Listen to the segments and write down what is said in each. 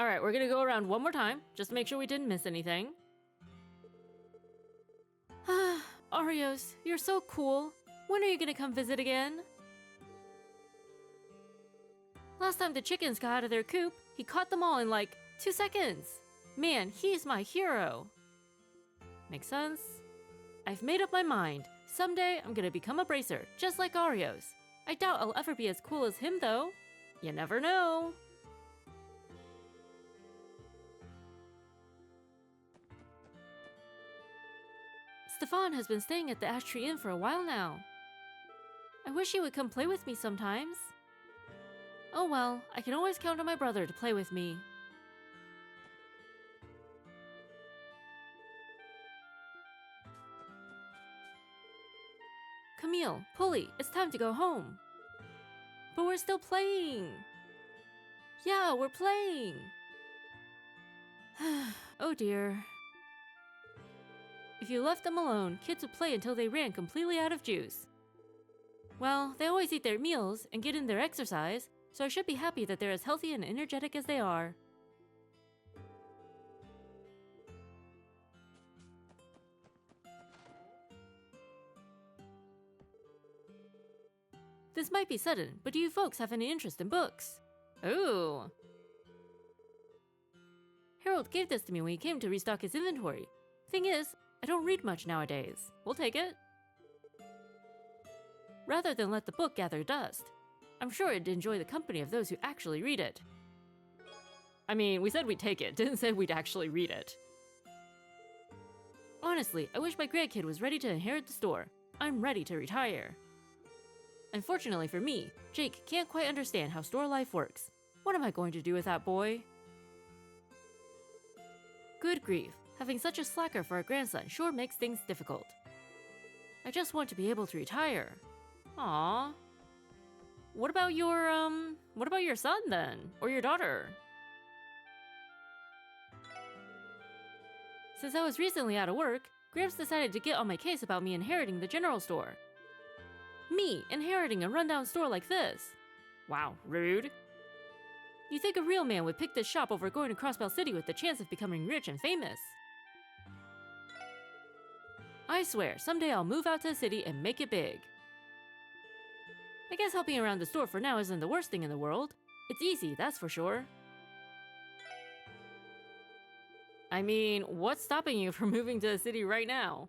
Alright, we're gonna go around one more time, just to make sure we didn't miss anything. Oreos, you're so cool. When are you gonna come visit again? Last time the chickens got out of their coop, he caught them all in like 2 seconds. Man, he's my hero. Makes sense? I've made up my mind. Someday, I'm gonna become a bracer, just like Oreos. I doubt I'll ever be as cool as him, though. You never know. Stefan has been staying at the Ash Tree Inn for a while now. I wish he would come play with me sometimes. Oh well, I can always count on my brother to play with me. Camille, Pulley, it's time to go home. But we're still playing. Yeah, we're playing. Oh dear. If you left them alone, kids would play until they ran completely out of juice. Well, they always eat their meals and get in their exercise, so I should be happy that they're as healthy and energetic as they are. This might be sudden, but do you folks have any interest in books? Ooh. Harold gave this to me when he came to restock his inventory. Thing is, I don't read much nowadays. We'll take it. Rather than let the book gather dust, I'm sure it'd enjoy the company of those who actually read it. I mean, we said we'd take it, didn't say we'd actually read it. Honestly, I wish my grandkid was ready to inherit the store. I'm ready to retire. Unfortunately for me, Jake can't quite understand how store life works. What am I going to do with that boy? Good grief, having such a slacker for a grandson sure makes things difficult. I just want to be able to retire. Aww. What about your son then? Or your daughter? Since I was recently out of work, Gramps decided to get on my case about me inheriting the general store. Me, inheriting a rundown store like this. Wow, rude. You think a real man would pick this shop over going to Crossbell City with the chance of becoming rich and famous? I swear, someday I'll move out to the city and make it big. I guess helping around the store for now isn't the worst thing in the world. It's easy, that's for sure. I mean, what's stopping you from moving to the city right now?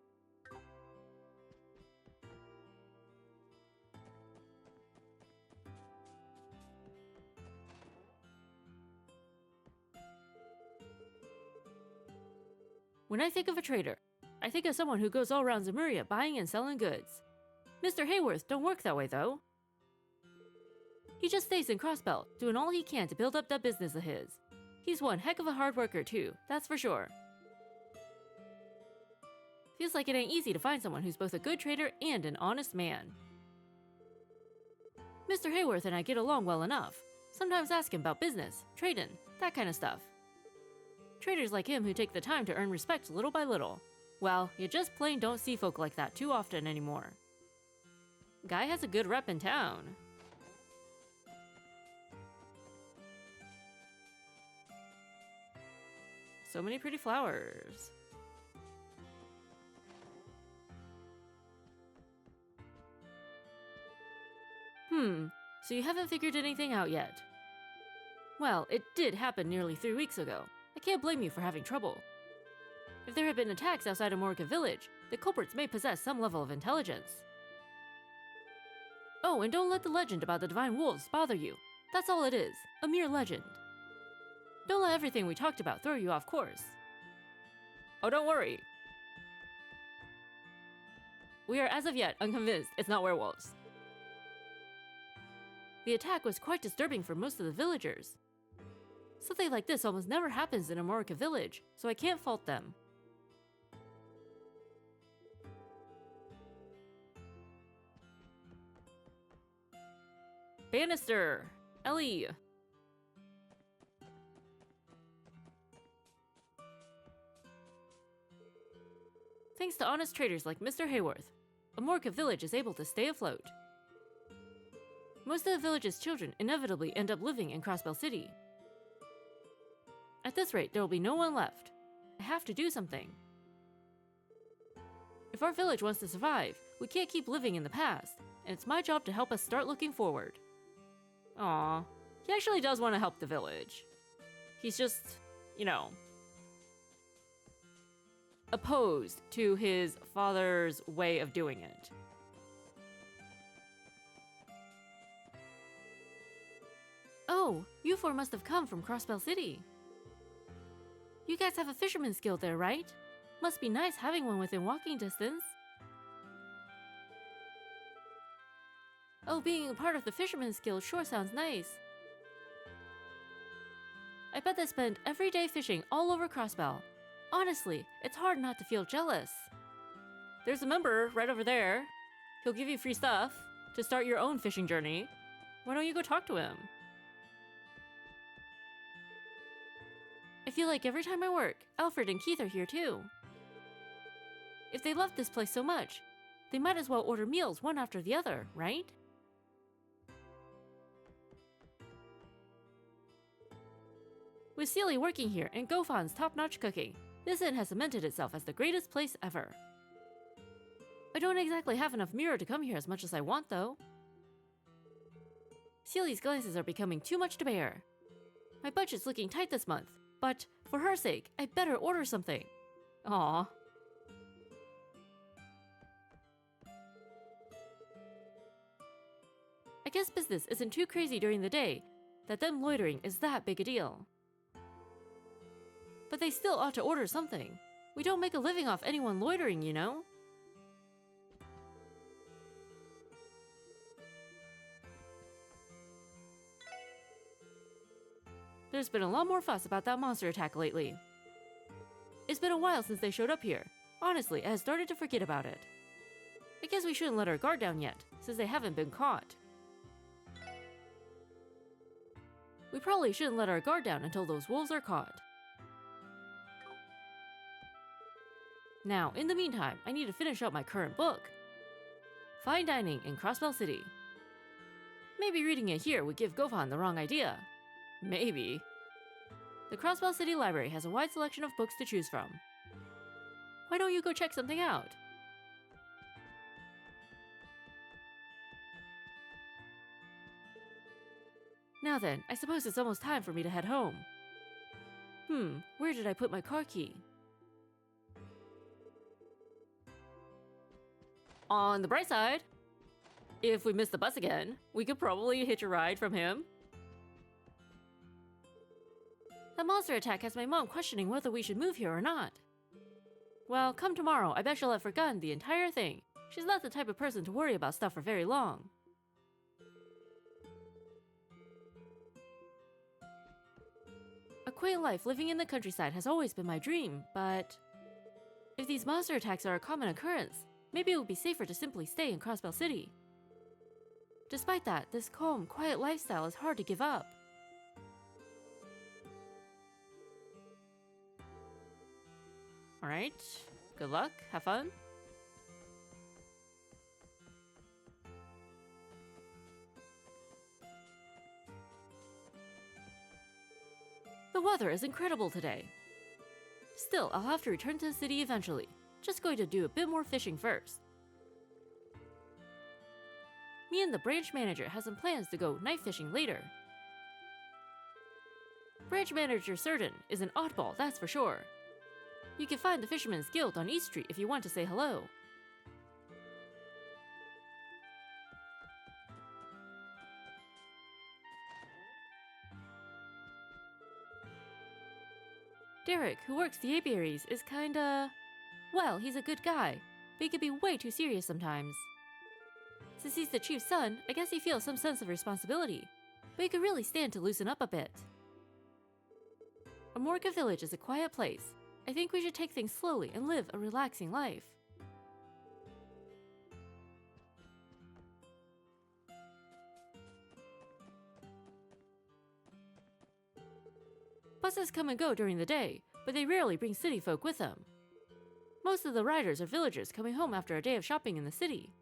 When I think of a trader, I think of someone who goes all around Zemuria buying and selling goods. Mr. Hayworth don't work that way though. He just stays in Crossbell, doing all he can to build up that business of his. He's one heck of a hard worker too, that's for sure. Feels like it ain't easy to find someone who's both a good trader and an honest man. Mr. Hayworth and I get along well enough. Sometimes ask him about business, trading, that kind of stuff. Traders like him who take the time to earn respect little by little. Well, you just plain don't see folk like that too often anymore. Guy has a good rep in town. So many pretty flowers. So you haven't figured anything out yet. Well, it did happen nearly 3 weeks ago. I can't blame you for having trouble. If there had been attacks outside of Morica Village, the culprits may possess some level of intelligence. Oh, and don't let the legend about the Divine Wolves bother you. That's all it is, a mere legend. Don't let everything we talked about throw you off course. Oh, don't worry. We are as of yet unconvinced it's not werewolves. The attack was quite disturbing for most of the villagers. Something like this almost never happens in a Morica village, so I can't fault them. Bannister! Ellie! Thanks to honest traders like Mr. Hayworth, a Morica village is able to stay afloat. Most of the village's children inevitably end up living in Crossbell City. At this rate, there will be no one left. I have to do something. If our village wants to survive, we can't keep living in the past, and it's my job to help us start looking forward. Aww, he actually does want to help the village. He's just, you know, opposed to his father's way of doing it. Oh, you four must have come from Crossbell City. You guys have a fisherman's guild there, right? Must be nice having one within walking distance. Oh, being a part of the fisherman's guild sure sounds nice. I bet they spend every day fishing all over Crossbell. Honestly, it's hard not to feel jealous. There's a member right over there. He'll give you free stuff to start your own fishing journey. Why don't you go talk to him? I feel like every time I work, Alfred and Keith are here too. If they love this place so much, they might as well order meals one after the other, right? With Seely working here and Gofan's top-notch cooking, this inn has cemented itself as the greatest place ever. I don't exactly have enough mirror to come here as much as I want, though. Seely's glances are becoming too much to bear. My budget's looking tight this month, but for her sake, I better order something. Aww. I guess business isn't too crazy during the day, that them loitering is that big a deal. But they still ought to order something. We don't make a living off anyone loitering, you know? There's been a lot more fuss about that monster attack lately. It's been a while since they showed up here. Honestly, I had started to forget about it. I guess we shouldn't let our guard down yet, since they haven't been caught. We probably shouldn't let our guard down until those wolves are caught. Now, in the meantime, I need to finish up my current book. Fine Dining in Crossbell City. Maybe reading it here would give Gofan the wrong idea. Maybe. The Crossbell City Library has a wide selection of books to choose from. Why don't you go check something out? Now then, I suppose it's almost time for me to head home. Where did I put my car key? On the bright side, if we miss the bus again, we could probably hitch a ride from him. The monster attack has my mom questioning whether we should move here or not. Well, come tomorrow, I bet she'll have forgotten the entire thing. She's not the type of person to worry about stuff for very long. A quaint life living in the countryside has always been my dream, but if these monster attacks are a common occurrence, maybe it would be safer to simply stay in Crossbell City. Despite that, this calm, quiet lifestyle is hard to give up. Alright, good luck, have fun. The weather is incredible today. Still, I'll have to return to the city eventually. Just going to do a bit more fishing first. Me and the branch manager have some plans to go night fishing later. Branch manager Certain is an oddball, that's for sure. You can find the Fisherman's Guild on East Street if you want to say hello. Derek, who works the apiaries, is kinda... well, he's a good guy, but he can be way too serious sometimes. Since he's the chief's son, I guess he feels some sense of responsibility, but he could really stand to loosen up a bit. Amorka Village is a quiet place. I think we should take things slowly and live a relaxing life. Buses come and go during the day, but they rarely bring city folk with them. Most of the riders are villagers coming home after a day of shopping in the city.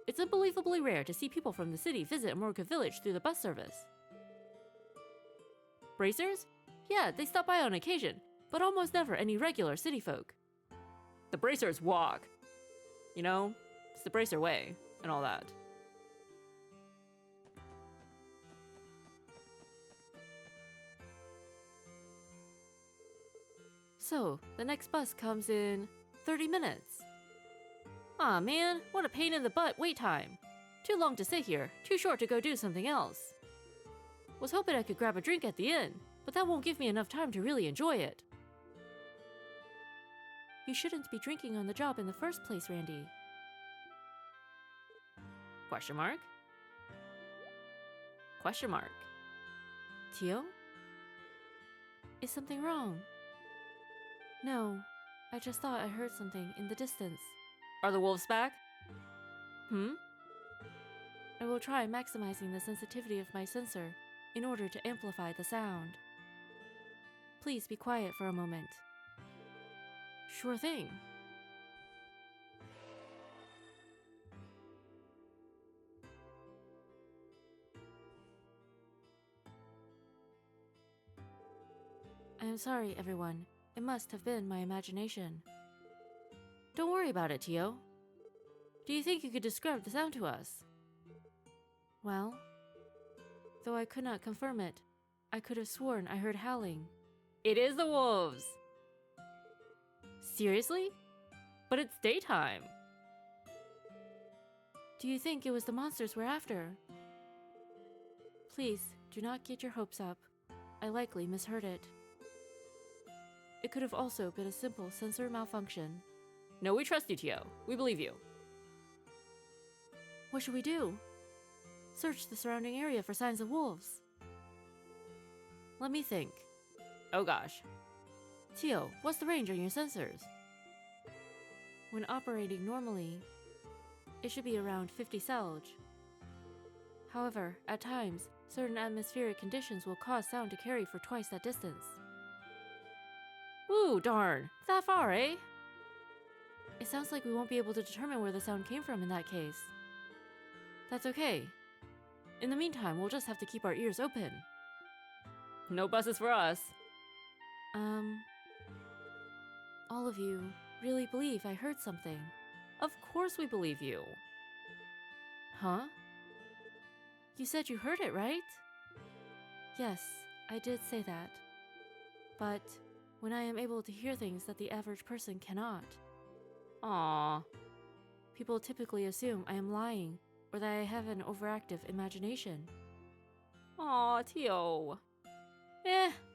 It's unbelievably rare to see people from the city visit Amorka Village through the bus service. Bracers? Yeah, they stop by on occasion, but almost never any regular city folk. The Bracers walk. You know, it's the Bracer way and all that. So, the next bus comes in 30 minutes. Aw man, what a pain in the butt wait time. Too long to sit here, too short to go do something else. Was hoping I could grab a drink at the inn, but that won't give me enough time to really enjoy it. You shouldn't be drinking on the job in the first place, Randy. Question mark? Question mark. Tio? Is something wrong? No, I just thought I heard something in the distance. Are the wolves back? I will try maximizing the sensitivity of my sensor in order to amplify the sound. Please be quiet for a moment. Sure thing. I am sorry, everyone. It must have been my imagination. Don't worry about it, Tio. Do you think you could describe the sound to us? Well, though I could not confirm it, I could have sworn I heard howling. It is the wolves! Seriously? But it's daytime. Do you think it was the monsters we're after? Please, do not get your hopes up. I likely misheard it. It could have also been a simple sensor malfunction. No, we trust you, Tio. We believe you. What should we do? Search the surrounding area for signs of wolves. Let me think. Oh gosh. Tio, what's the range on your sensors? When operating normally, it should be around 50 Selge. However, at times, certain atmospheric conditions will cause sound to carry for twice that distance. Ooh, darn. That far, eh? It sounds like we won't be able to determine where the sound came from in that case. That's okay. In the meantime, we'll just have to keep our ears open. No buses for us. All of you really believe I heard something? Of course we believe you. Huh? You said you heard it, right? Yes, I did say that. But when I am able to hear things that the average person cannot. Aww. People typically assume I am lying or that I have an overactive imagination. Aw, Tio.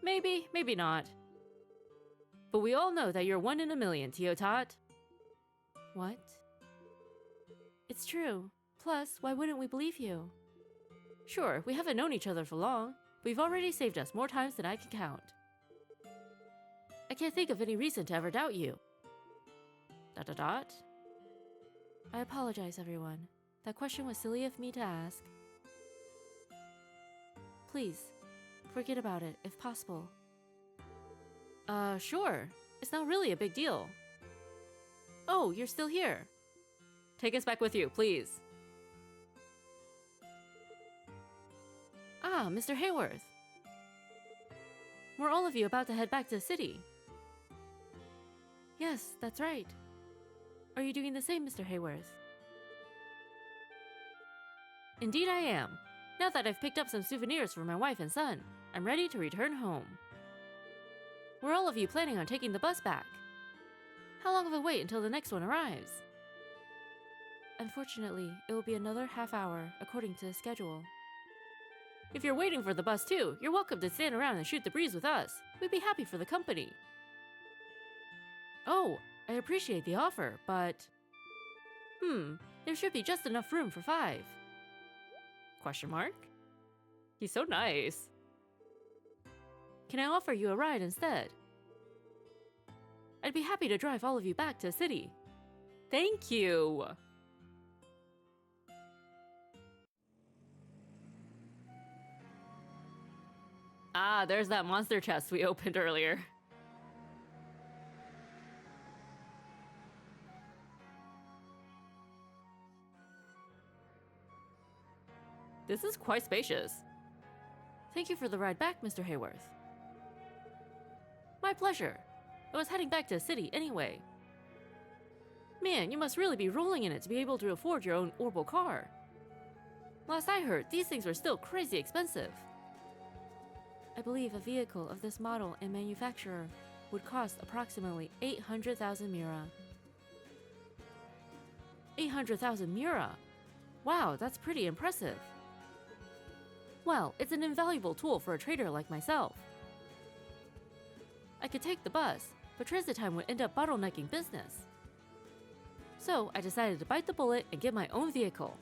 Maybe, maybe not. But we all know that you're 1 in a million, Tio Tot. What? It's true. Plus, why wouldn't we believe you? Sure, we haven't known each other for long, but you've already saved us more times than I can count. I can't think of any reason to ever doubt you. ... I apologize, everyone. That question was silly of me to ask. Please, forget about it, if possible. Sure. It's not really a big deal. Oh, you're still here. Take us back with you, please. Ah, Mr. Hayworth. Were all of you about to head back to the city? Yes, that's right. Are you doing the same, Mr. Hayworth? Indeed I am. Now that I've picked up some souvenirs for my wife and son, I'm ready to return home. Were all of you planning on taking the bus back? How long of a wait until the next one arrives? Unfortunately, it will be another half hour, according to the schedule. If you're waiting for the bus too, you're welcome to stand around and shoot the breeze with us. We'd be happy for the company. Oh, I appreciate the offer, but... there should be just enough room for 5. Question mark? He's so nice. Can I offer you a ride instead? I'd be happy to drive all of you back to the city. Thank you! Ah, there's that monster chest we opened earlier. This is quite spacious. Thank you for the ride back, Mr. Hayworth. My pleasure. I was heading back to the city anyway. Man, you must really be rolling in it to be able to afford your own Orbital car. Last I heard, these things were still crazy expensive. I believe a vehicle of this model and manufacturer would cost approximately 800,000 Mira. 800,000 Mira? Wow, that's pretty impressive. Well, it's an invaluable tool for a trader like myself. I could take the bus, but transit time would end up bottlenecking business. So I decided to bite the bullet and get my own vehicle.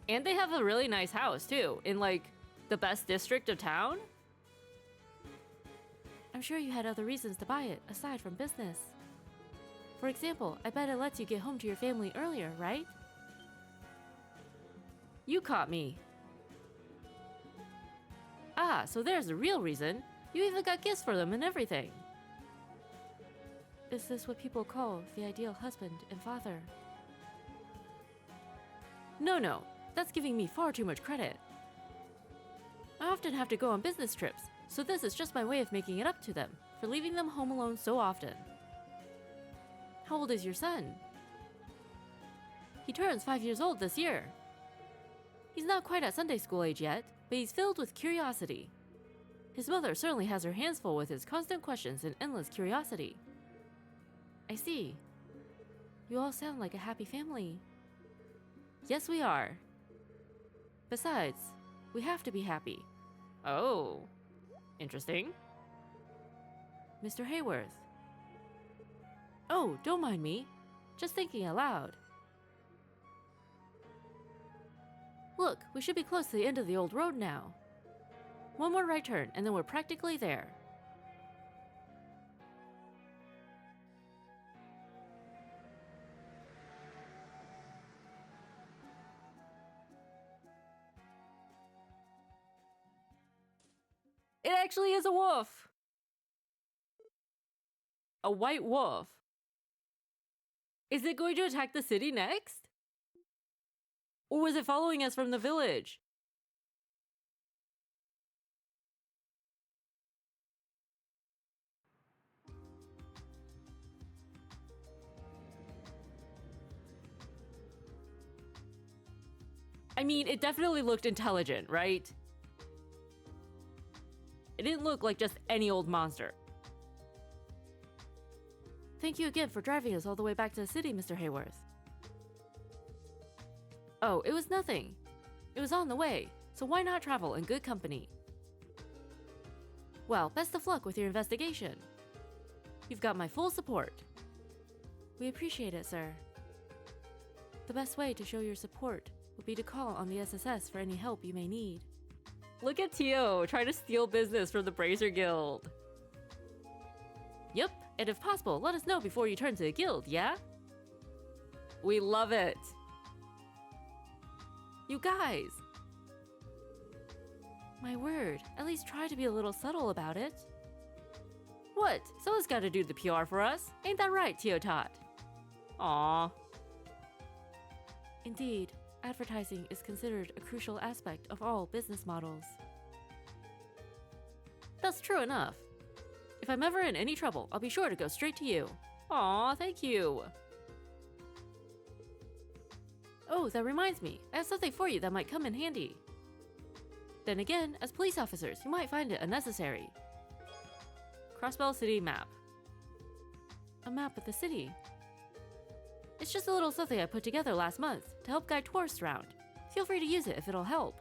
And they have a really nice house too, in like, the best district of town? I'm sure you had other reasons to buy it, aside from business. For example, I bet it lets you get home to your family earlier, right? You caught me. Ah, so there's the real reason. You even got gifts for them and everything. Is this what people call the ideal husband and father? No, that's giving me far too much credit. I often have to go on business trips, so this is just my way of making it up to them for leaving them home alone so often. How old is your son? He turns 5 years old this year. He's not quite at Sunday school age yet, but he's filled with curiosity. His mother certainly has her hands full with his constant questions and endless curiosity. I see. You all sound like a happy family. Yes, we are. Besides, we have to be happy. Oh, interesting. Mr. Hayworth. Oh, don't mind me. Just thinking aloud. Look, we should be close to the end of the old road now. One more right turn, and then we're practically there. It actually is a wolf! A white wolf. Is it going to attack the city next? Or was it following us from the village? I mean, it definitely looked intelligent, right? It didn't look like just any old monster. Thank you again for driving us all the way back to the city, Mr. Hayworth. Oh, it was nothing. It was on the way, so why not travel in good company? Well, best of luck with your investigation. You've got my full support. We appreciate it, sir. The best way to show your support would be to call on the SSS for any help you may need. Look at Tio trying to steal business from the Brazier Guild. Yep, and if possible, let us know before you turn to the guild, yeah? We love it. You guys. My word, at least try to be a little subtle about it. What? Someone's gotta do the PR for us. Ain't that right, Tio Tot? Aww. Indeed, advertising is considered a crucial aspect of all business models. That's true enough. If I'm ever in any trouble, I'll be sure to go straight to you. Aw, thank you. Oh, that reminds me. I have something for you that might come in handy. Then again, as police officers, you might find it unnecessary. Crossbell City map. A map of the city. It's just a little something I put together last month to help guide tourists around. Feel free to use it if it'll help.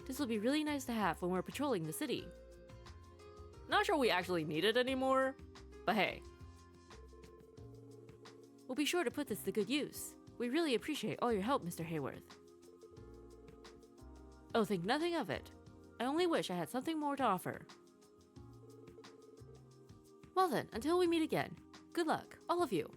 This will be really nice to have when we're patrolling the city. Not sure we actually need it anymore, but hey. We'll be sure to put this to good use. We really appreciate all your help, Mr. Hayworth. Oh, think nothing of it. I only wish I had something more to offer. Well then, until we meet again, good luck, all of you.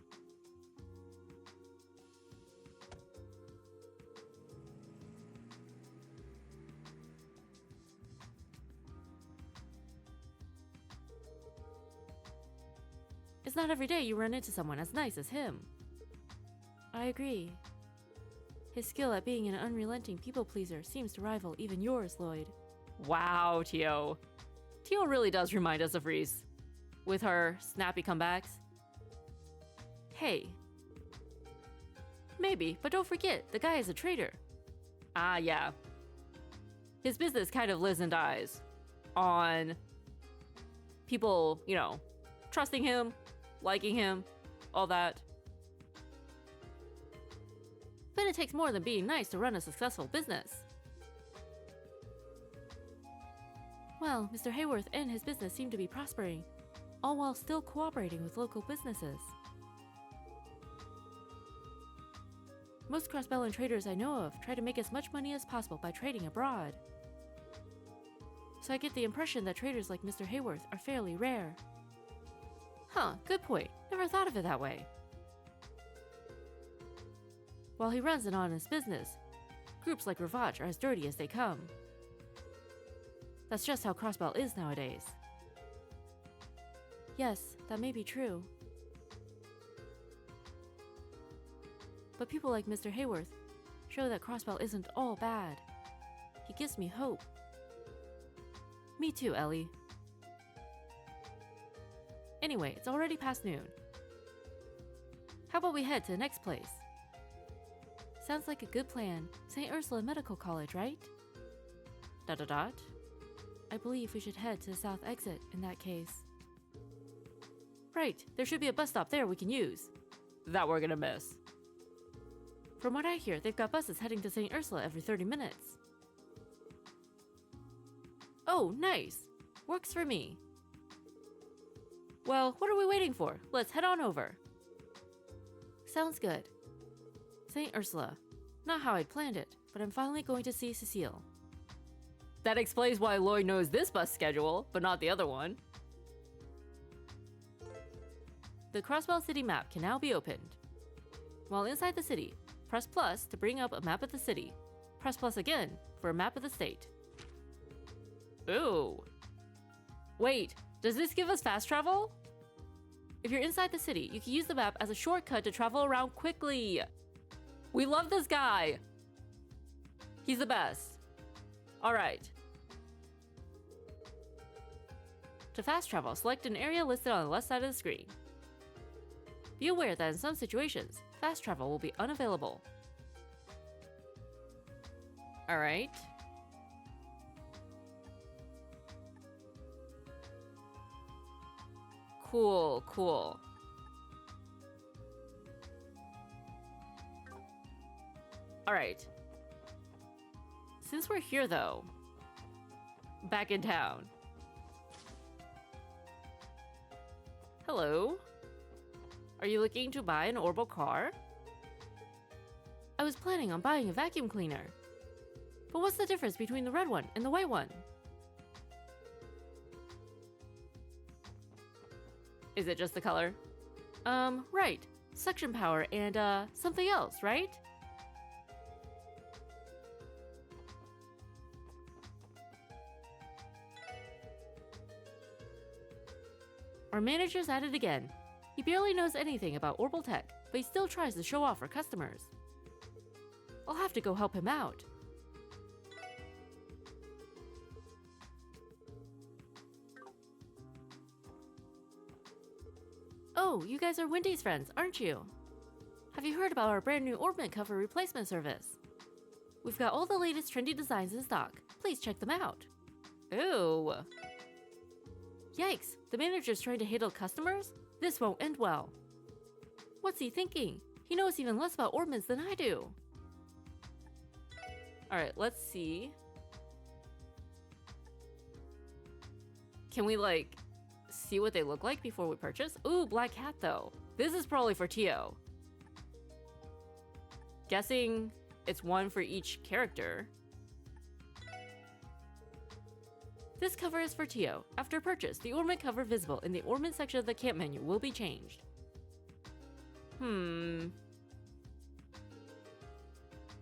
It's not every day you run into someone as nice as him. I agree. His skill at being an unrelenting people-pleaser seems to rival even yours, Lloyd. Wow, Tio. Tio really does remind us of Reese. with her snappy comebacks. Hey. Maybe, but don't forget, the guy is a traitor. Ah, yeah. His business kind of lives and dies on people, you know, trusting him, liking him, all that. But it takes more than being nice to run a successful business. Well, Mr. Hayworth and his business seem to be prospering, all while still cooperating with local businesses. Most cross-Bellin traders I know of try to make as much money as possible by trading abroad. So I get the impression that traders like Mr. Hayworth are fairly rare. Huh, good point. Never thought of it that way. While he runs an honest business, groups like Ravage are as dirty as they come. That's just how Crossbell is nowadays. Yes, that may be true. But people like Mr. Hayworth show that Crossbell isn't all bad. He gives me hope. Me too, Ellie. Anyway, it's already past noon. How about we head to the next place? Sounds like a good plan. St. Ursula Medical College, right? ... I believe we should head to the south exit in that case. Right, there should be a bus stop there we can use. That we're gonna miss. From what I hear, they've got buses heading to St. Ursula every 30 minutes. Oh, nice. Works for me. Well, what are we waiting for? Let's head on over. Sounds good. St. Ursula. Not how I'd planned it, but I'm finally going to see Cecile. That explains why Lloyd knows this bus schedule, but not the other one. The Crossbell City map can now be opened. While inside the city, press plus to bring up a map of the city. Press plus again for a map of the state. Ooh. Wait, does this give us fast travel? If you're inside the city, you can use the map as a shortcut to travel around quickly. We love this guy. He's the best. All right. To fast travel, select an area listed on the left side of the screen. Be aware that in some situations, fast travel will be unavailable. All right. Cool, cool. All right. Since we're here, though, back in town. Hello? Are you looking to buy an Orbital car? I was planning on buying a vacuum cleaner. But what's the difference between the red one and the white one? Is it just the color? Right. Suction power and, something else, right? Our manager's at it again. He barely knows anything about Orbital tech, but he still tries to show off for customers. I'll have to go help him out. Oh, you guys are Wendy's friends, aren't you? Have you heard about our brand new Orbment cover replacement service? We've got all the latest trendy designs in stock. Please check them out. Ooh. Yikes, the manager's trying to handle customers? This won't end well. What's he thinking? He knows even less about Orbments than I do. Alright, let's see. Can we, like, see what they look like before we purchase? Ooh, black hat, though. This is probably for Tio. Guessing it's one for each character. This cover is for Tio. After purchase, the Ornament cover visible in the Ornament section of the camp menu will be changed.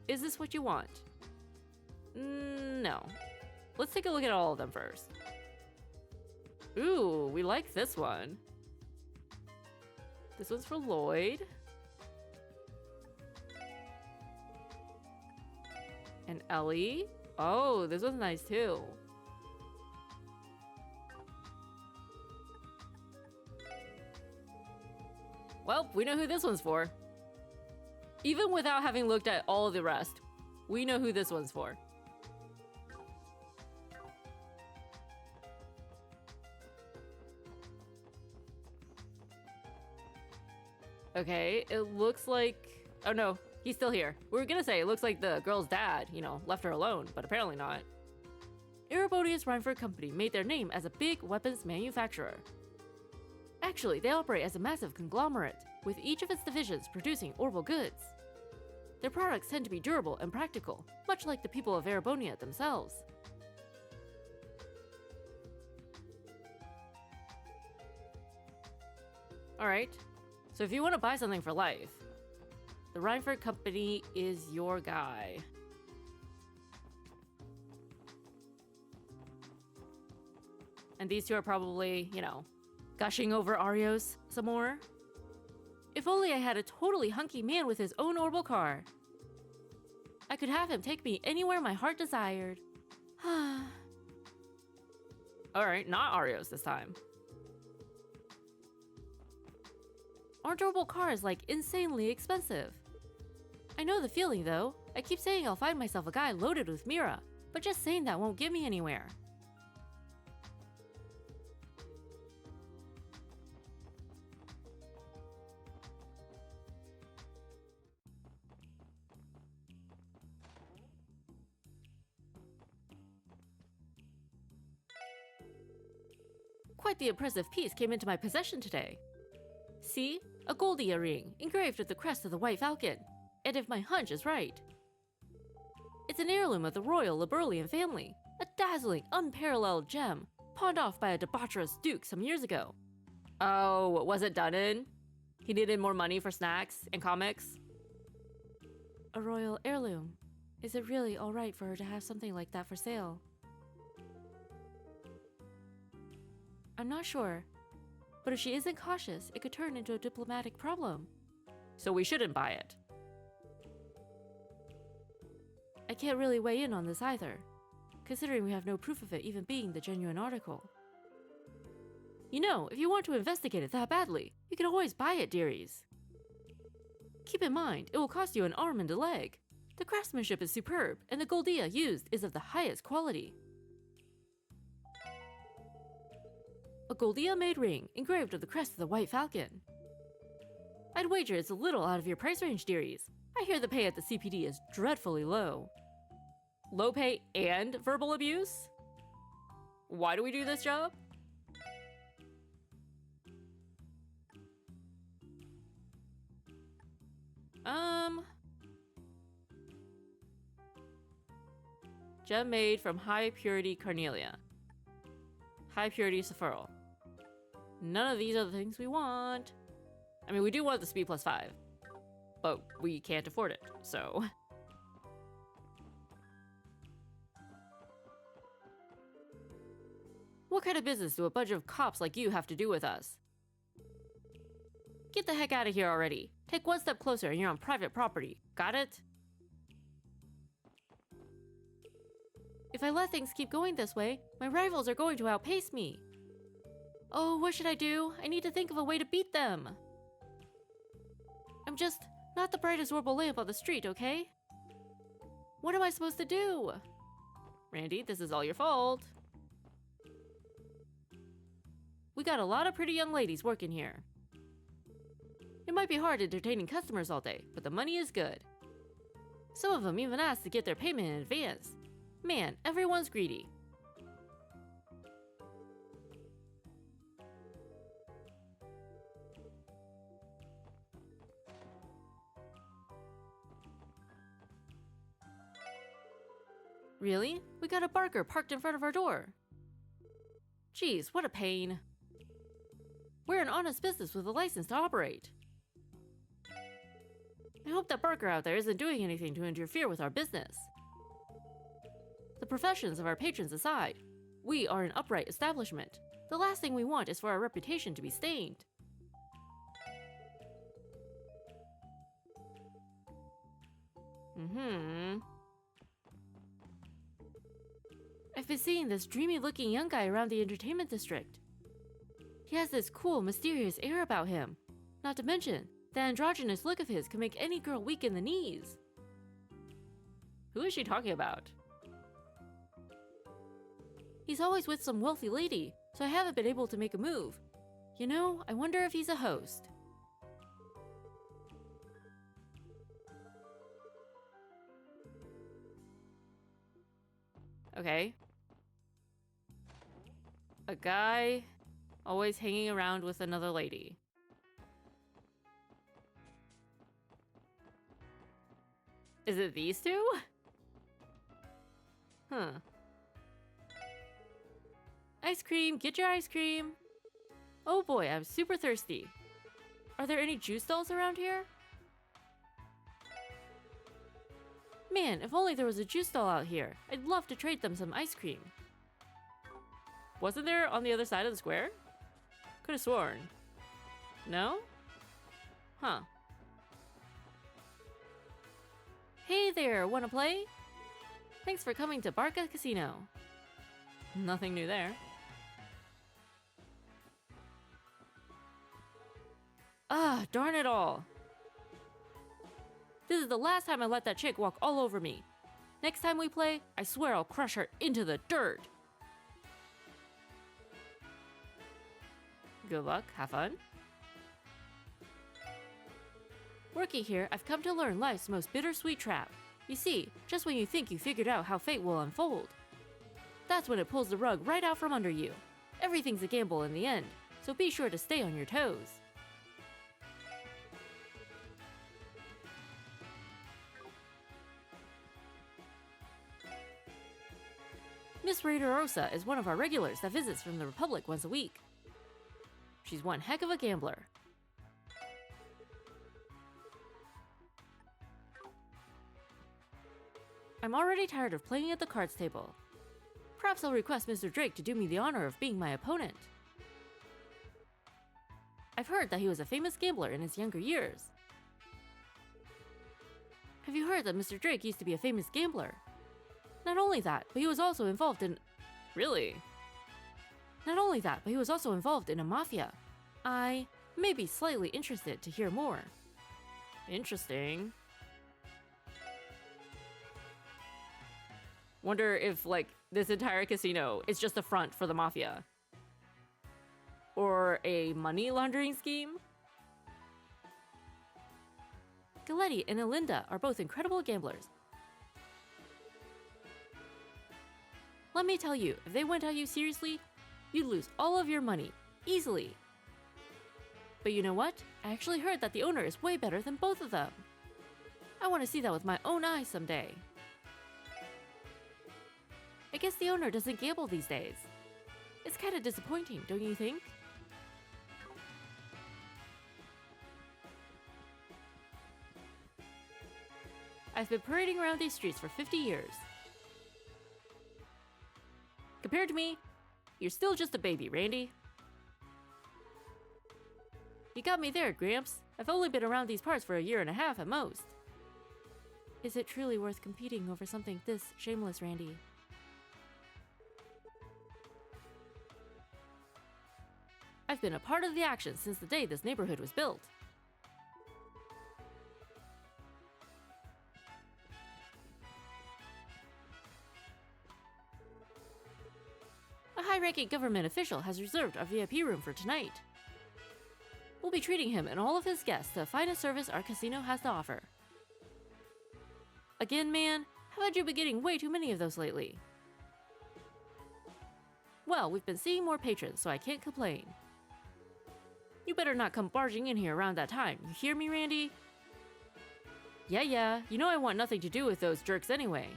Is this what you want? No. Let's take a look at all of them first. Ooh, we like this one. This one's for Lloyd. And Ellie. Oh, this one's nice too. Well, we know who this one's for. Even without having looked at all of the rest, we know who this one's for. Okay, it looks like... Oh no, he's still here. We were gonna say, it looks like the girl's dad, left her alone, but apparently not. Erebonia's Reinford Company made their name as a big weapons manufacturer. Actually, they operate as a massive conglomerate, with each of its divisions producing orbital goods. Their products tend to be durable and practical, much like the people of Erebonia themselves. Alright, so if you want to buy something for life, the Reinford Company is your guy. And these two are probably, gushing over Arios some more. If only I had a totally hunky man with his own orbital car. I could have him take me anywhere my heart desired. Alright, not Arios this time. Aren't orbital cars, insanely expensive? I know the feeling, though. I keep saying I'll find myself a guy loaded with Mira, but just saying that won't get me anywhere. Quite the impressive piece came into my possession today. See? A Goldia ring, engraved with the crest of the White Falcon. And if my hunch is right, it's an heirloom of the royal Liberlian family. A dazzling, unparalleled gem, pawned off by a debaucherous duke some years ago. Oh, was it done in? He needed more money for snacks and comics? A royal heirloom. Is it really alright for her to have something like that for sale? I'm not sure. But if she isn't cautious, it could turn into a diplomatic problem. So we shouldn't buy it. I can't really weigh in on this either, considering we have no proof of it even being the genuine article. If you want to investigate it that badly, you can always buy it, dearies. Keep in mind, it will cost you an arm and a leg. The craftsmanship is superb, and the Goldia used is of the highest quality. A Goldia-made ring, engraved with the crest of the White Falcon. I'd wager it's a little out of your price range, dearies. I hear the pay at the CPD is dreadfully low. Low pay and verbal abuse? Why do we do this job? Gem made from high purity carnelia. High purity sapphirol. None of these are the things we want. I mean, we do want the speed +5, but we can't afford it, so. What kind of business do a bunch of cops like you have to do with us? Get the heck out of here already. Take one step closer and you're on private property. Got it? If I let things keep going this way, my rivals are going to outpace me. Oh, what should I do? I need to think of a way to beat them. I'm just not the brightest orbital lamp on the street, okay? What am I supposed to do? Randy, this is all your fault. We got a lot of pretty young ladies working here. It might be hard entertaining customers all day, but the money is good. Some of them even ask to get their payment in advance. Man, everyone's greedy. Really? We got a barker parked in front of our door. Geez, what a pain. We're an honest business with a license to operate. I hope that barker out there isn't doing anything to interfere with our business. The professions of our patrons aside, we are an upright establishment. The last thing we want is for our reputation to be stained. I've been seeing this dreamy-looking young guy around the entertainment district. He has this cool, mysterious air about him. Not to mention, the androgynous look of his can make any girl weak in the knees. Who is she talking about? He's always with some wealthy lady, so I haven't been able to make a move. You know, I wonder if he's a host. Okay. A guy always hanging around with another lady. Is it these two? Huh. Ice cream, get your ice cream. Oh boy, I'm super thirsty. Are there any juice stalls around here? Man, if only there was a juice stall out here. I'd love to trade them some ice cream. Wasn't there on the other side of the square? Could have sworn. No? Huh. Hey there, wanna play? Thanks for coming to Barca Casino. Nothing new there. Ah, darn it all. This is the last time I let that chick walk all over me. Next time we play, I swear I'll crush her into the dirt. Good luck, have fun. Working here, I've come to learn life's most bittersweet trap. You see, just when you think you figured out how fate will unfold, that's when it pulls the rug right out from under you. Everything's a gamble in the end, so be sure to stay on your toes. Miss Raiderosa is one of our regulars that visits from the Republic once a week. She's one heck of a gambler. I'm already tired of playing at the cards table. Perhaps I'll request Mr. Drake to do me the honor of being my opponent. I've heard that he was a famous gambler in his younger years. Have you heard that Mr. Drake used to be a famous gambler? Not only that, but he was also involved in... Really? Not only that, but he was also involved in a mafia. I may be slightly interested to hear more. Interesting. Wonder if, like, this entire casino is just a front for the mafia. Or a money laundering scheme? Galetti and Elinda are both incredible gamblers. Let me tell you, if they went at you seriously, you'd lose all of your money, easily. But you know what? I actually heard that the owner is way better than both of them. I want to see that with my own eyes someday. I guess the owner doesn't gamble these days. It's kind of disappointing, don't you think? I've been parading around these streets for 50 years. Compared to me, you're still just a baby, Randy. You got me there, Gramps. I've only been around these parts for a year and a half at most. Is it truly worth competing over something this shameless, Randy? I've been a part of the action since the day this neighborhood was built. A high-ranking government official has reserved our VIP room for tonight. We'll be treating him and all of his guests to the finest service our casino has to offer. Again, man, how about you been getting way too many of those lately? Well, we've been seeing more patrons, so I can't complain. You better not come barging in here around that time, you hear me, Randy? Yeah, you know I want nothing to do with those jerks anyway.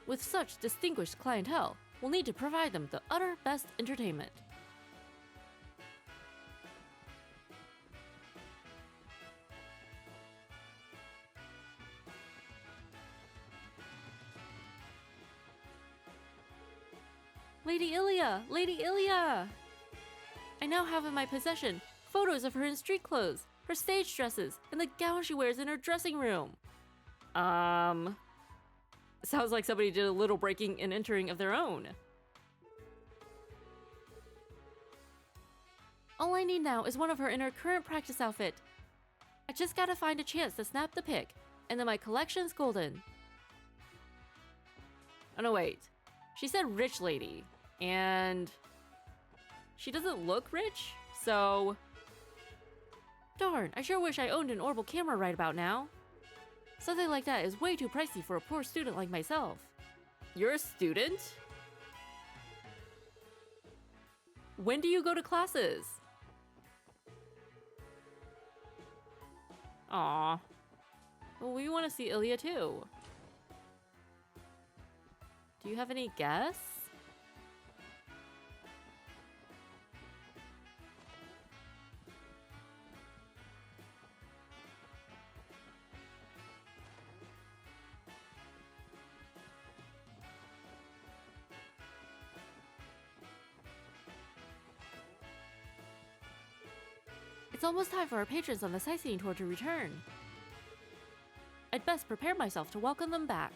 With such distinguished clientele, we'll need to provide them the utter best entertainment. Lady Ilia! Lady Ilia! I now have in my possession photos of her in street clothes, her stage dresses, and the gown she wears in her dressing room. Sounds like somebody did a little breaking and entering of their own. All I need now is one of her in her current practice outfit. I just gotta find a chance to snap the pic, and then my collection's golden. Oh no, wait. She said rich lady, and she doesn't look rich, so... Darn, I sure wish I owned an Orbital camera right about now. Something like that is way too pricey for a poor student like myself. You're a student? When do you go to classes? Aw. Well, we want to see Ilya too. Do you have any guess? It's almost time for our patrons on the sightseeing tour to return. I'd best prepare myself to welcome them back.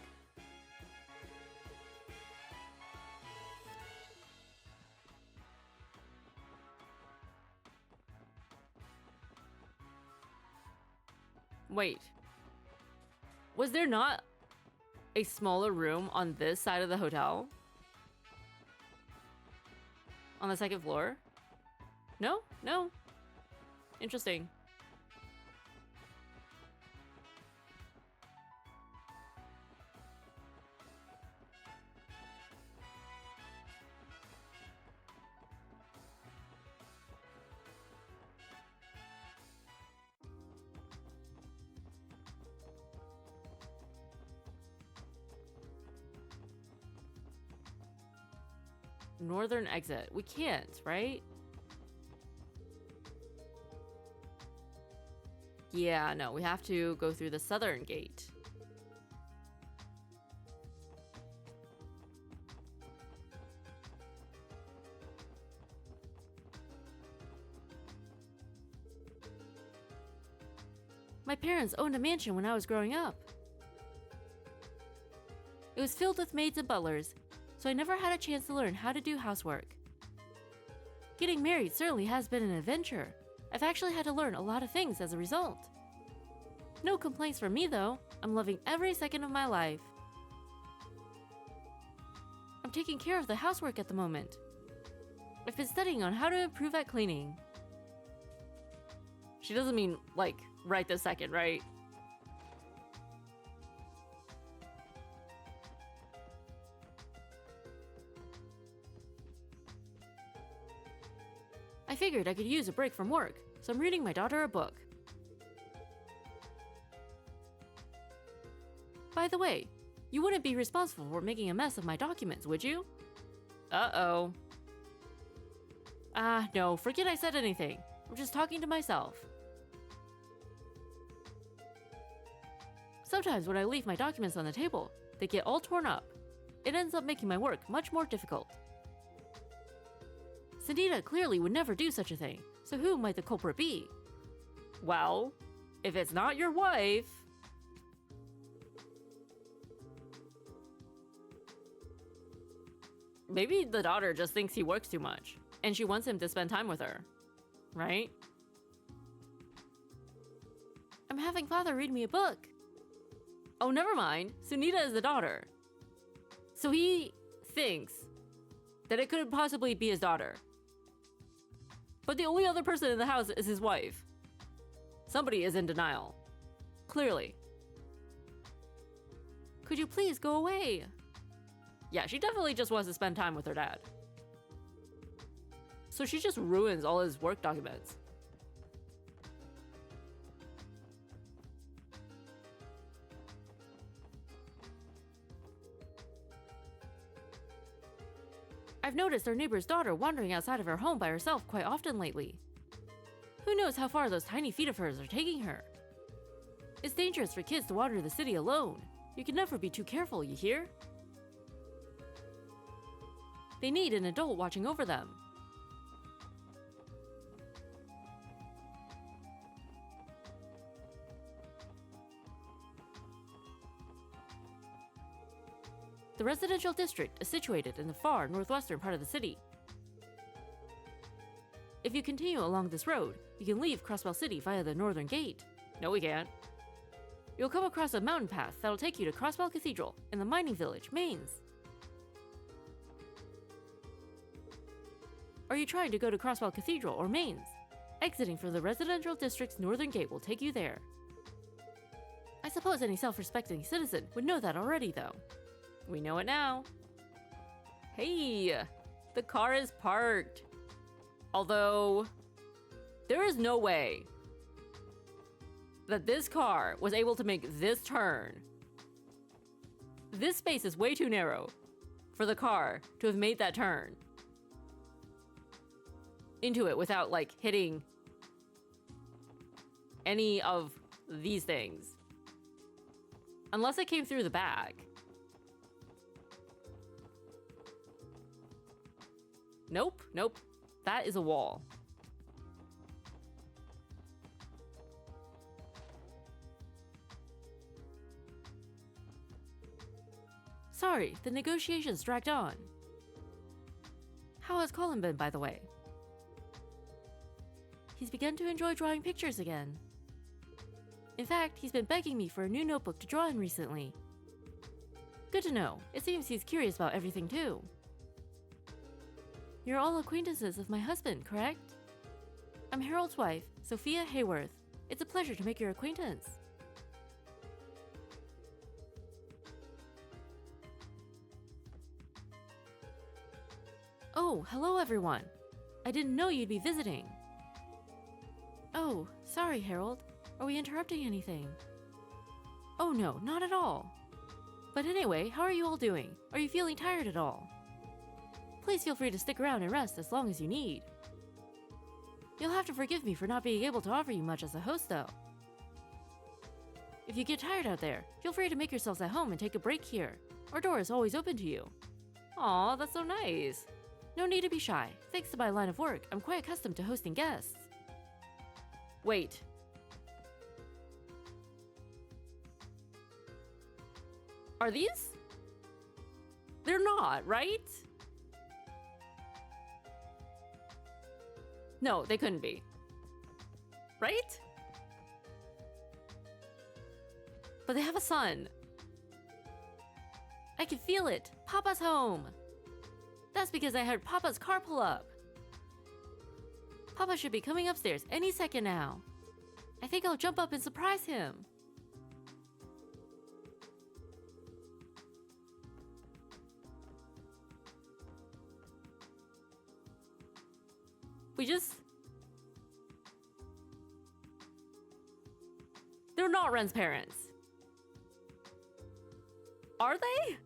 Wait. Was there not a smaller room on this side of the hotel? On the second floor? No? No. Interesting. Northern exit. We can't, right? Yeah, no, we have to go through the southern gate. My parents owned a mansion when I was growing up. It was filled with maids and butlers, so I never had a chance to learn how to do housework. Getting married certainly has been an adventure. I've actually had to learn a lot of things as a result. No complaints from me though. I'm loving every second of my life. I'm taking care of the housework at the moment. I've been studying on how to improve at cleaning. She doesn't mean, like, right this second, right? I figured I could use a break from work, so I'm reading my daughter a book. By the way, you wouldn't be responsible for making a mess of my documents, would you? Uh-oh. Ah, no, forget I said anything. I'm just talking to myself. Sometimes when I leave my documents on the table, they get all torn up. It ends up making my work much more difficult. Sunita clearly would never do such a thing, so who might the culprit be? Well, if it's not your wife... Maybe the daughter just thinks he works too much, and she wants him to spend time with her, right? I'm having father read me a book. Oh, never mind. Sunita is the daughter. So he thinks that it couldn't possibly be his daughter. But the only other person in the house is his wife. Somebody is in denial. Clearly. Could you please go away? Yeah, she definitely just wants to spend time with her dad. So she just ruins all his work documents. I've noticed our neighbor's daughter wandering outside of her home by herself quite often lately. Who knows how far those tiny feet of hers are taking her? It's dangerous for kids to wander the city alone. You can never be too careful, you hear? They need an adult watching over them. The residential district is situated in the far northwestern part of the city. If If you continue along this road, you can leave Crossbell City via the northern gate. No, we can't. You'll come across a mountain path that'll take you to Crossbell Cathedral in the mining village, Mains. Are you trying to go to Crossbell Cathedral or Mains? Exiting from the residential district's northern gate will take you there. I suppose any self-respecting citizen would know that already, though. We know it now. Hey, the car is parked. Although, there is no way that this car was able to make this turn. This space is way too narrow for the car to have made that turn into it without, like, hitting any of these things. Unless it came through the back. Nope, nope. That is a wall. Sorry, the negotiations dragged on. How has Colin been, by the way? He's begun to enjoy drawing pictures again. In fact, he's been begging me for a new notebook to draw in recently. Good to know. It seems he's curious about everything too. You're all acquaintances of my husband, correct? I'm Harold's wife, Sophia Hayworth. It's a pleasure to make your acquaintance. Oh, hello everyone. I didn't know you'd be visiting. Oh, sorry, Harold. Are we interrupting anything? Oh no, not at all. But anyway, how are you all doing? Are you feeling tired at all? Please feel free to stick around and rest as long as you need. You'll have to forgive me for not being able to offer you much as a host, though. If you get tired out there, feel free to make yourselves at home and take a break here. Our door is always open to you. Aw, that's so nice. No need to be shy. Thanks to my line of work, I'm quite accustomed to hosting guests. Wait. Are these? They're not, right? No, they couldn't be. Right? But they have a son. I can feel it. Papa's home. That's because I heard Papa's car pull up. Papa should be coming upstairs any second now. I think I'll jump up and surprise him. They're not Ren's parents. Are they?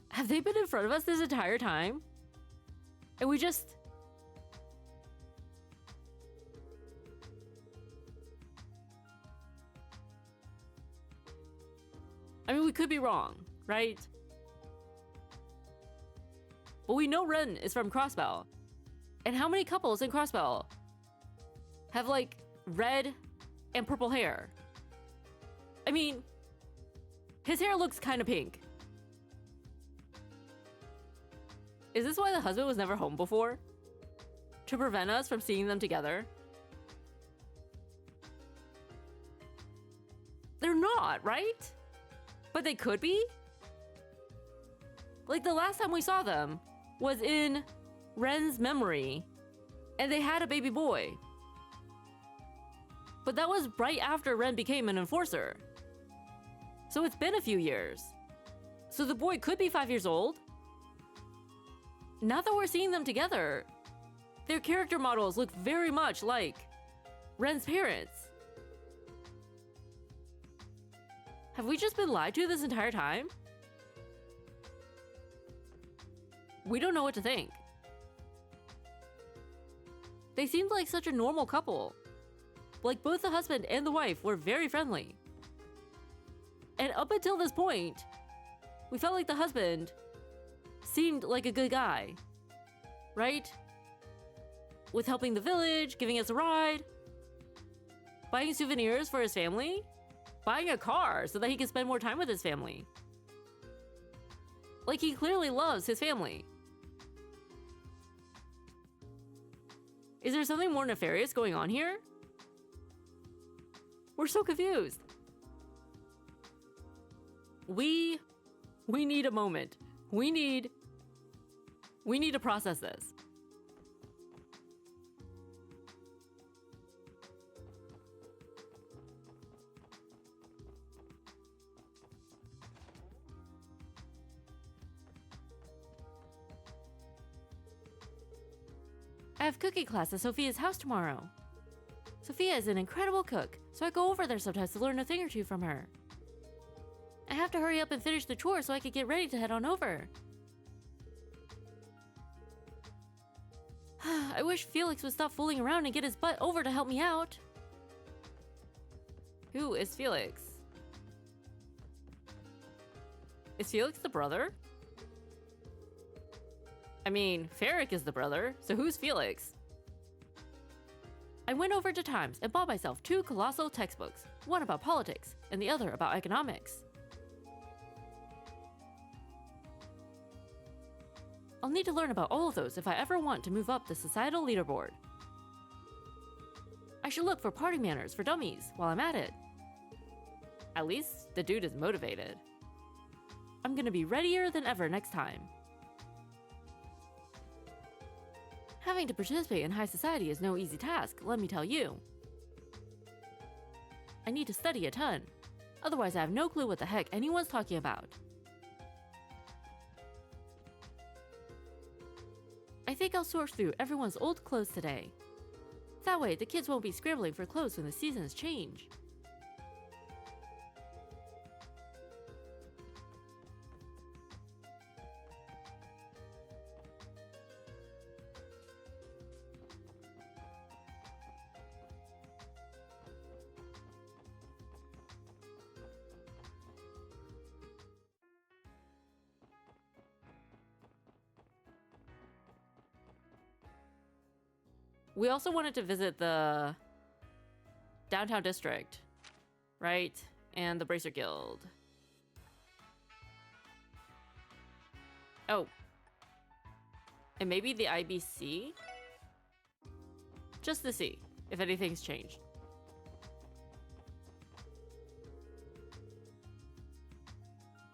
Have they been in front of us this entire time? And we just... I mean, we could be wrong, right? But we know Ren is from Crossbell. And how many couples in Crossbell have, like, red and purple hair? I mean, his hair looks kind of pink. Is this why the husband was never home before? To prevent us from seeing them together? They're not, right? But they could be? Like, the last time we saw them was in Ren's memory, and they had a baby boy. But that was right after Ren became an enforcer. So it's been a few years. So the boy could be 5 years old. Now that we're seeing them together, their character models look very much like Ren's parents. Have we just been lied to this entire time? We don't know what to think. They seemed like such a normal couple. Like, both the husband and the wife were very friendly. And up until this point, we felt like the husband seemed like a good guy, right? With helping the village, giving us a ride, buying souvenirs for his family, buying a car so that he can spend more time with his family. Like, he clearly loves his family. Is there something more nefarious going on here? We're so confused. We need a moment. We need to process this. I have cooking class at Sophia's house tomorrow. Sophia is an incredible cook, so I go over there sometimes to learn a thing or two from her. I have to hurry up and finish the chore so I can get ready to head on over. I wish Felix would stop fooling around and get his butt over to help me out. Who is Felix? Is Felix the brother? I mean, Ferric is the brother, so who's Felix? I went over to Times and bought myself 2 colossal textbooks, one about politics and the other about economics. I'll need to learn about all of those if I ever want to move up the societal leaderboard. I should look for party manners for dummies while I'm at it. At least the dude is motivated. I'm gonna be readier than ever next time. Having to participate in high society is no easy task, let me tell you. I need to study a ton, otherwise I have no clue what the heck anyone's talking about. I think I'll sort through everyone's old clothes today. That way, the kids won't be scrambling for clothes when the seasons change. We also wanted to visit the downtown district, right? And the Bracer Guild. Oh. And maybe the IBC? Just to see if anything's changed.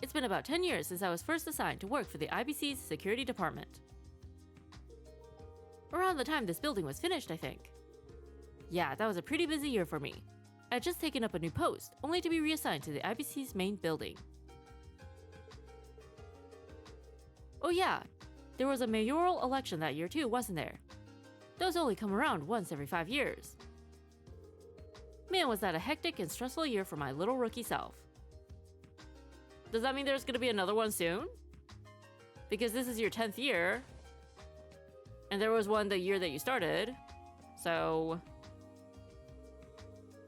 It's been about 10 years since I was first assigned to work for the IBC's security department. Around the time this building was finished, I think. Yeah, that was a pretty busy year for me. I had just taken up a new post, only to be reassigned to the IBC's main building. Oh yeah, there was a mayoral election that year too, wasn't there? Those only come around once every 5 years. Man, was that a hectic and stressful year for my little rookie self. Does that mean there's gonna be another one soon? Because this is your 10th year. And there was one the year that you started, so...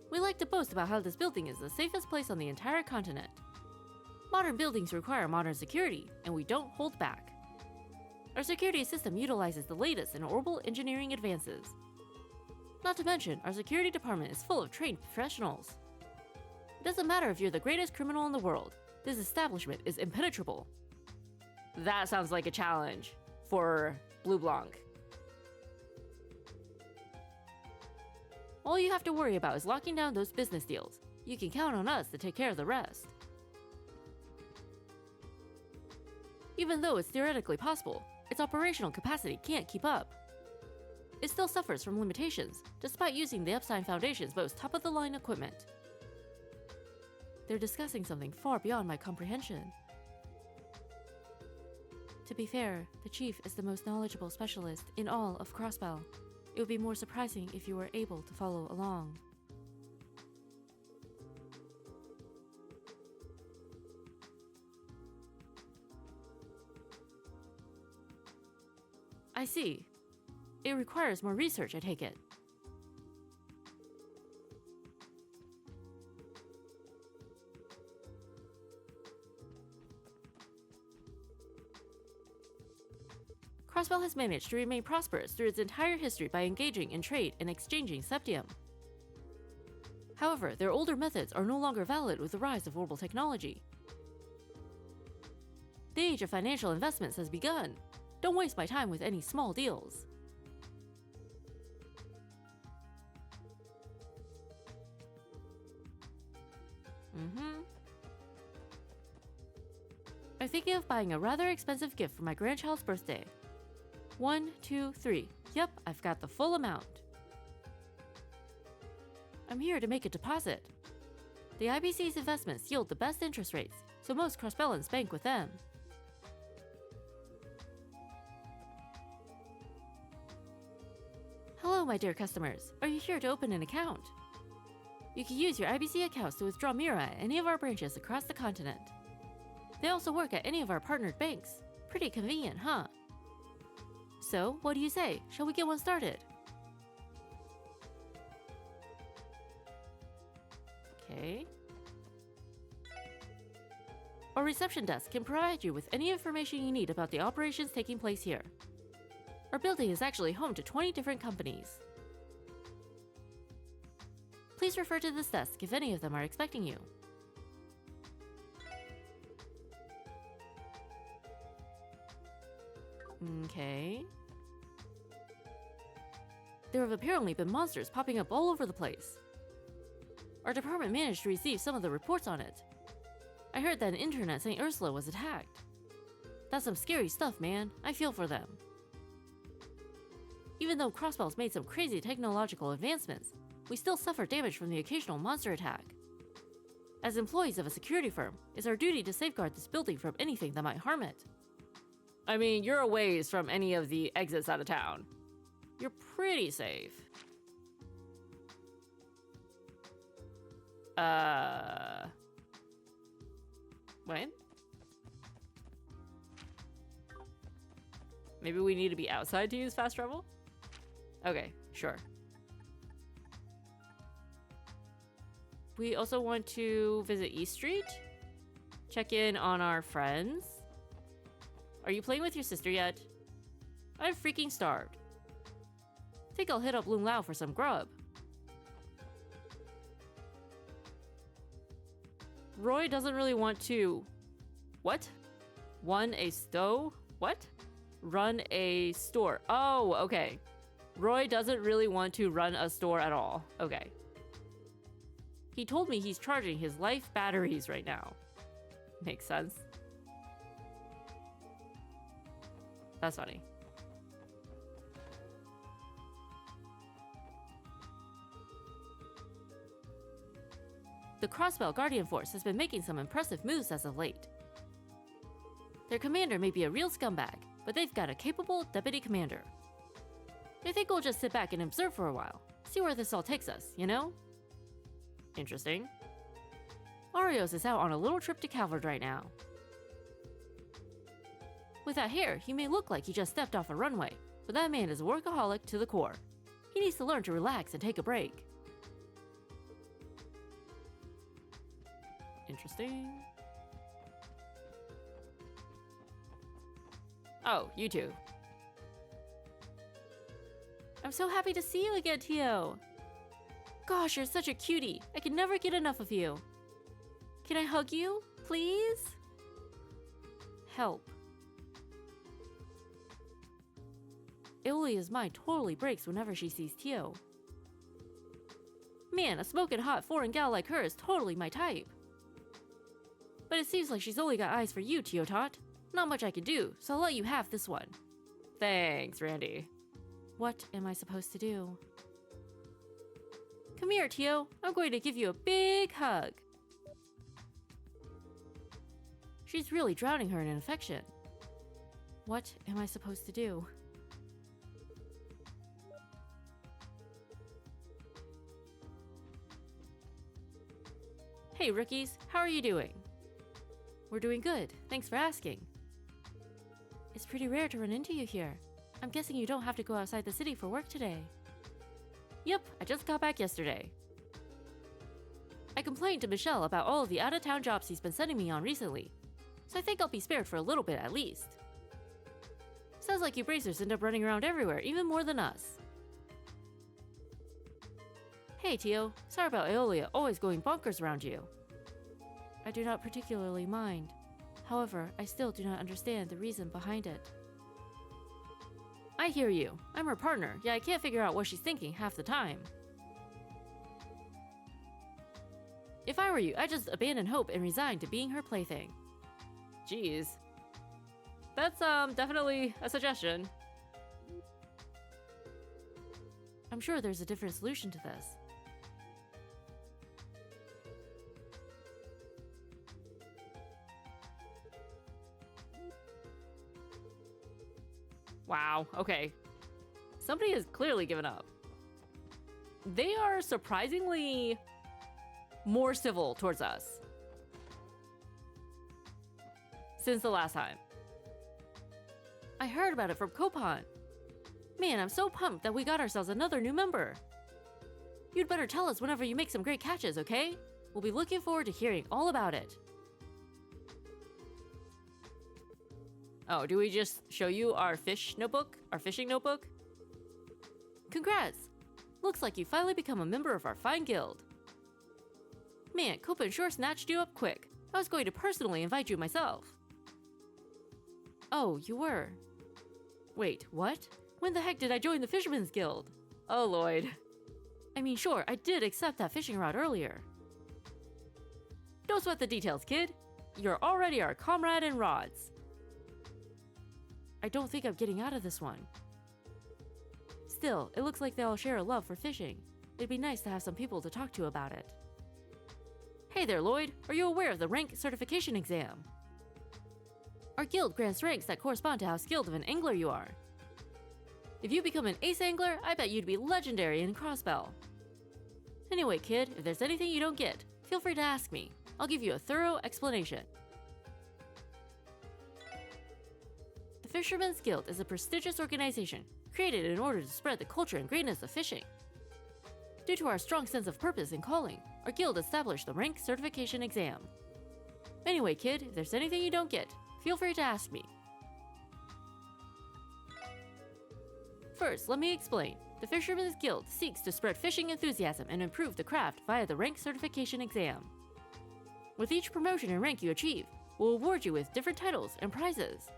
We like to boast about how this building is the safest place on the entire continent. Modern buildings require modern security, and we don't hold back. Our security system utilizes the latest in orbital engineering advances. Not to mention, our security department is full of trained professionals. It doesn't matter if you're the greatest criminal in the world, this establishment is impenetrable. That sounds like a challenge for Blue Blanc. All you have to worry about is locking down those business deals. You can count on us to take care of the rest. Even though it's theoretically possible, its operational capacity can't keep up. It still suffers from limitations, despite using the Epstein Foundation's most top-of-the-line equipment. They're discussing something far beyond my comprehension. To be fair, the Chief is the most knowledgeable specialist in all of Crossbell. It would be more surprising if you were able to follow along. I see. It requires more research, I take it. Crossbell has managed to remain prosperous through its entire history by engaging in trade and exchanging septium. However, their older methods are no longer valid with the rise of orbital technology. The age of financial investments has begun. Don't waste my time with any small deals. I'm thinking of buying a rather expensive gift for my grandchild's birthday. 1, 2, 3. Yep, I've got the full amount. I'm here to make a deposit. The IBC's investments yield the best interest rates, so most Crossbellans bank with them. Hello, my dear customers. Are you here to open an account? You can use your IBC accounts to withdraw Mira at any of our branches across the continent. They also work at any of our partnered banks. Pretty convenient, huh? So, what do you say? Shall we get one started? Okay. Our reception desk can provide you with any information you need about the operations taking place here. Our building is actually home to 20 different companies. Please refer to this desk if any of them are expecting you. Okay. There have apparently been monsters popping up all over the place. Our department managed to receive some of the reports on it. I heard that an intern at St. Ursula was attacked. That's some scary stuff, man. I feel for them. Even though Crossbell's made some crazy technological advancements, we still suffer damage from the occasional monster attack. As employees of a security firm, it's our duty to safeguard this building from anything that might harm it. I mean, you're a ways from any of the exits out of town. You're pretty safe. Wait. Maybe we need to be outside to use fast travel? Okay, sure. We also want to visit East Street. Check in on our friends. Are you playing with your sister yet? I'm freaking starved. Think I'll hit up Lung Lao for some grub. Roy doesn't really want to... What? Run a stove? What? Run a store. Oh, okay. Roy doesn't really want to run a store at all. Okay. He told me he's charging his life batteries right now. Makes sense. That's funny. The Crossbell Guardian Force has been making some impressive moves as of late. Their commander may be a real scumbag, but they've got a capable deputy commander. I think we'll just sit back and observe for a while, see where this all takes us, you know? Interesting. Arios is out on a little trip to Calvard right now. With that hair, he may look like he just stepped off a runway, but that man is a workaholic to the core. He needs to learn to relax and take a break. Interesting. Oh, you two. I'm so happy to see you again, Tio. Gosh, you're such a cutie. I can never get enough of you. Can I hug you, please? Help. Aeolia's mind totally breaks whenever she sees Tio. Man, a smoking hot foreign gal like her is totally my type. But it seems like she's only got eyes for you, Tio Tot. Not much I can do, so I'll let you have this one. Thanks, Randy. What am I supposed to do? Come here, Tio. I'm going to give you a big hug. She's really drowning her in an affection. What am I supposed to do? Hey, rookies. How are you doing? We're doing good. Thanks for asking. It's pretty rare to run into you here. I'm guessing you don't have to go outside the city for work today. Yep, I just got back yesterday. I complained to Michelle about all of the out-of-town jobs he's been sending me on recently, so I think I'll be spared for a little bit at least. Sounds like you bracers end up running around everywhere, even more than us. Hey, Tio. Sorry about Aeolia always going bonkers around you. I do not particularly mind. However, I still do not understand the reason behind it. I hear you. I'm her partner, yet I can't figure out what she's thinking half the time. If I were you, I'd just abandon hope and resign to being her plaything. Jeez. That's definitely a suggestion. I'm sure there's a different solution to this. Wow, okay. Somebody has clearly given up. They are surprisingly more civil towards us since the last time. I heard about it from Coupon. Man, I'm so pumped that we got ourselves another new member. You'd better tell us whenever you make some great catches, okay? We'll be looking forward to hearing all about it. Oh, do we just show you our fish notebook? Our fishing notebook? Congrats! Looks like you finally become a member of our fine guild. Man, Coupon sure snatched you up quick. I was going to personally invite you myself. Oh, you were? Wait, what? When the heck did I join the Fisherman's Guild? Oh, Lloyd. I mean, sure, I did accept that fishing rod earlier. Don't sweat the details, kid. You're already our comrade in rods. I don't think I'm getting out of this one. Still, it looks like they all share a love for fishing. It'd be nice to have some people to talk to about it. Hey there, Lloyd. Are you aware of the rank certification exam? Our guild grants ranks that correspond to how skilled of an angler you are. If you become an ace angler, I bet you'd be legendary in Crossbell. Anyway, kid, if there's anything you don't get, feel free to ask me. I'll give you a thorough explanation. The Fisherman's Guild is a prestigious organization created in order to spread the culture and greatness of fishing. Due to our strong sense of purpose and calling, our guild established the rank certification exam. Anyway, kid, if there's anything you don't get, feel free to ask me. First, let me explain. The Fisherman's Guild seeks to spread fishing enthusiasm and improve the craft via the rank certification exam. With each promotion and rank you achieve, we'll award you with different titles and prizes.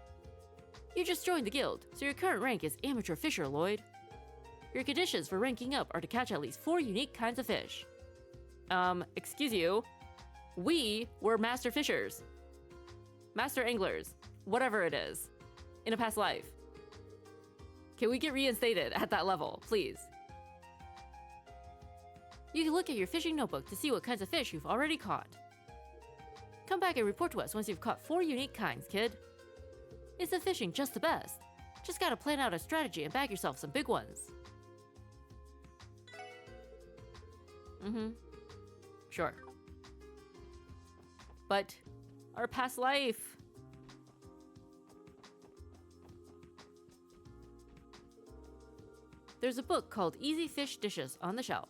You just joined the guild, so your current rank is Amateur Fisher, Lloyd. Your conditions for ranking up are to catch at least 4 unique kinds of fish. Excuse you. We were Master Fishers. Master Anglers. Whatever it is. In a past life. Can we get reinstated at that level, please? You can look at your fishing notebook to see what kinds of fish you've already caught. Come back and report to us once you've caught 4 unique kinds, kid. Isn't fishing just the best? Just gotta plan out a strategy and bag yourself some big ones. Sure. But our past life. There's a book called Easy Fish Dishes on the shelf.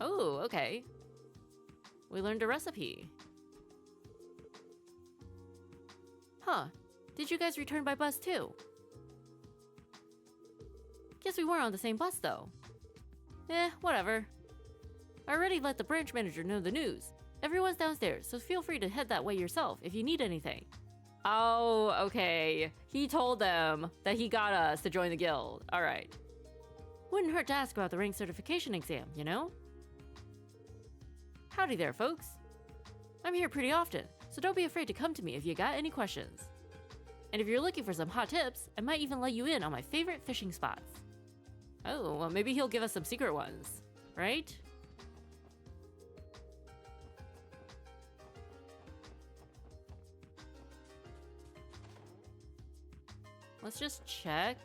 Oh, okay. We learned a recipe. Huh. Did you guys return by bus too? Guess we weren't on the same bus though. Whatever. I already let the branch manager know the news. Everyone's downstairs, so feel free to head that way yourself if you need anything. Oh, okay. He told them that he got us to join the guild. Alright. Wouldn't hurt to ask about the rank certification exam, you know? Howdy there, folks. I'm here pretty often, so don't be afraid to come to me if you got any questions. And if you're looking for some hot tips, I might even let you in on my favorite fishing spots. Oh, well, maybe he'll give us some secret ones, right? Let's just check.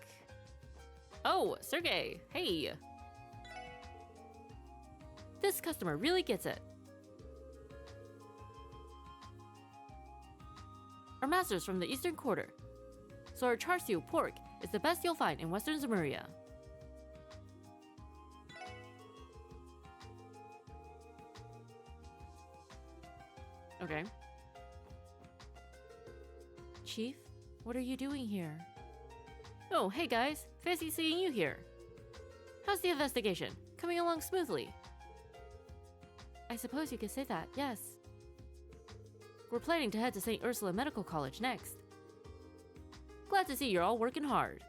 Oh, Sergey, hey. This customer really gets it. Our master's from the Eastern Quarter, so our char siu pork is the best you'll find in Western Zemuria. Okay. Chief, what are you doing here? Oh, hey guys, fancy seeing you here. How's the investigation? Coming along smoothly? I suppose you could say that, yes. We're planning to head to St. Ursula Medical College next. Glad to see you're all working hard.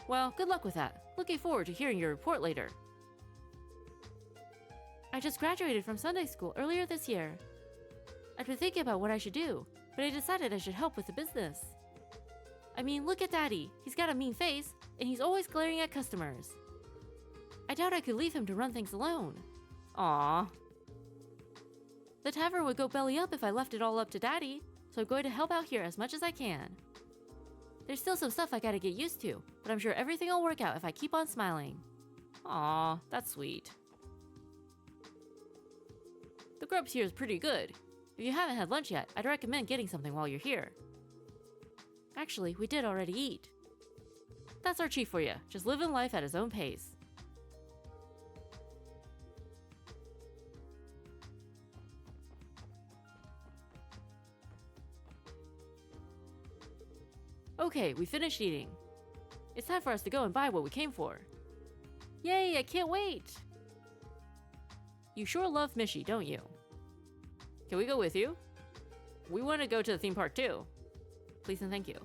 Well, good luck with that. Looking forward to hearing your report later. I just graduated from Sunday school earlier this year. I've been thinking about what I should do. but I decided I should help with the business. I mean, look at Daddy. He's got a mean face, and he's always glaring at customers. I doubt I could leave him to run things alone. Aww. The tavern would go belly up if I left it all up to Daddy, so I'm going to help out here as much as I can. There's still some stuff I gotta get used to, but I'm sure everything will work out if I keep on smiling. Aww, that's sweet. The grubs here is pretty good. If you haven't had lunch yet, I'd recommend getting something while you're here. Actually, we did already eat. That's our chief for you, just living life at his own pace. Okay, we finished eating. It's time for us to go and buy what we came for. Yay, I can't wait! You sure love Mishi, don't you? Can we go with you? We want to go to the theme park too. Please and thank you.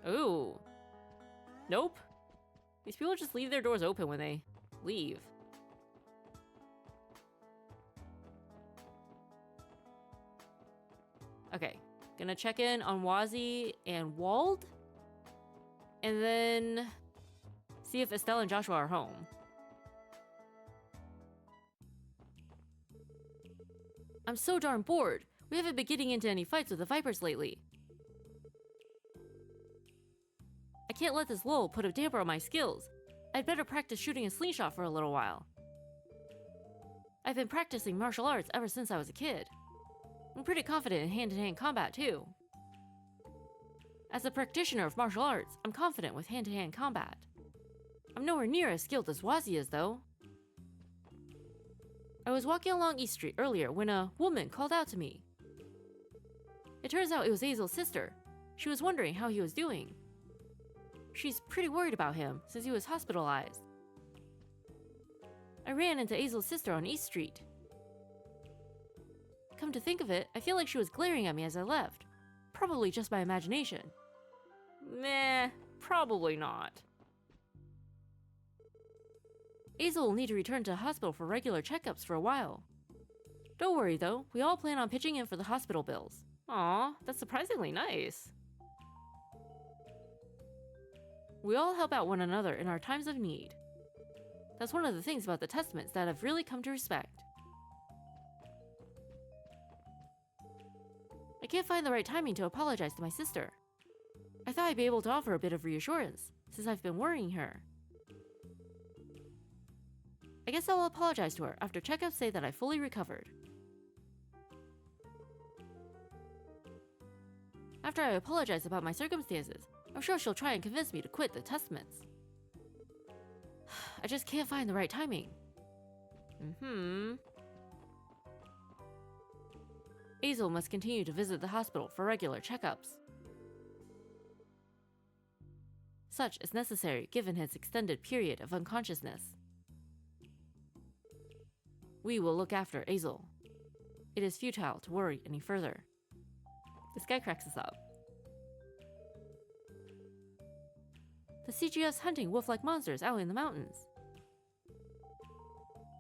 Ooh. Nope. These people just leave their doors open when they leave. Okay. Gonna check in on Wazi and Wald. And then see if Estelle and Joshua are home. I'm so darn bored. We haven't been getting into any fights with the Vipers lately. I can't let this lull put a damper on my skills. I'd better practice shooting a slingshot for a little while. I've been practicing martial arts ever since I was a kid. I'm pretty confident in hand-to-hand combat too. As a practitioner of martial arts, I'm confident with hand-to-hand combat. I'm nowhere near as skilled as Wazi is though. I was walking along East Street earlier when a woman called out to me. It turns out it was Azel's sister. She was wondering how he was doing. She's pretty worried about him since he was hospitalized. I ran into Azel's sister on East Street. Come to think of it, I feel like she was glaring at me as I left. Probably just my imagination. Meh, probably not. Azel will need to return to the hospital for regular checkups for a while. Don't worry though, we all plan on pitching in for the hospital bills. Aw, that's surprisingly nice. We all help out one another in our times of need. That's one of the things about the Testaments that I've really come to respect. I can't find the right timing to apologize to my sister. I thought I'd be able to offer a bit of reassurance, since I've been worrying her. I guess I'll apologize to her after checkups say that I fully recovered. After I apologize about my circumstances, I'm sure she'll try and convince me to quit the Testaments. I just can't find the right timing. Azel must continue to visit the hospital for regular checkups. Such is necessary given his extended period of unconsciousness. We will look after Azel. It is futile to worry any further. This guy cracks us up. The CGS hunting wolf-like monsters out in the mountains.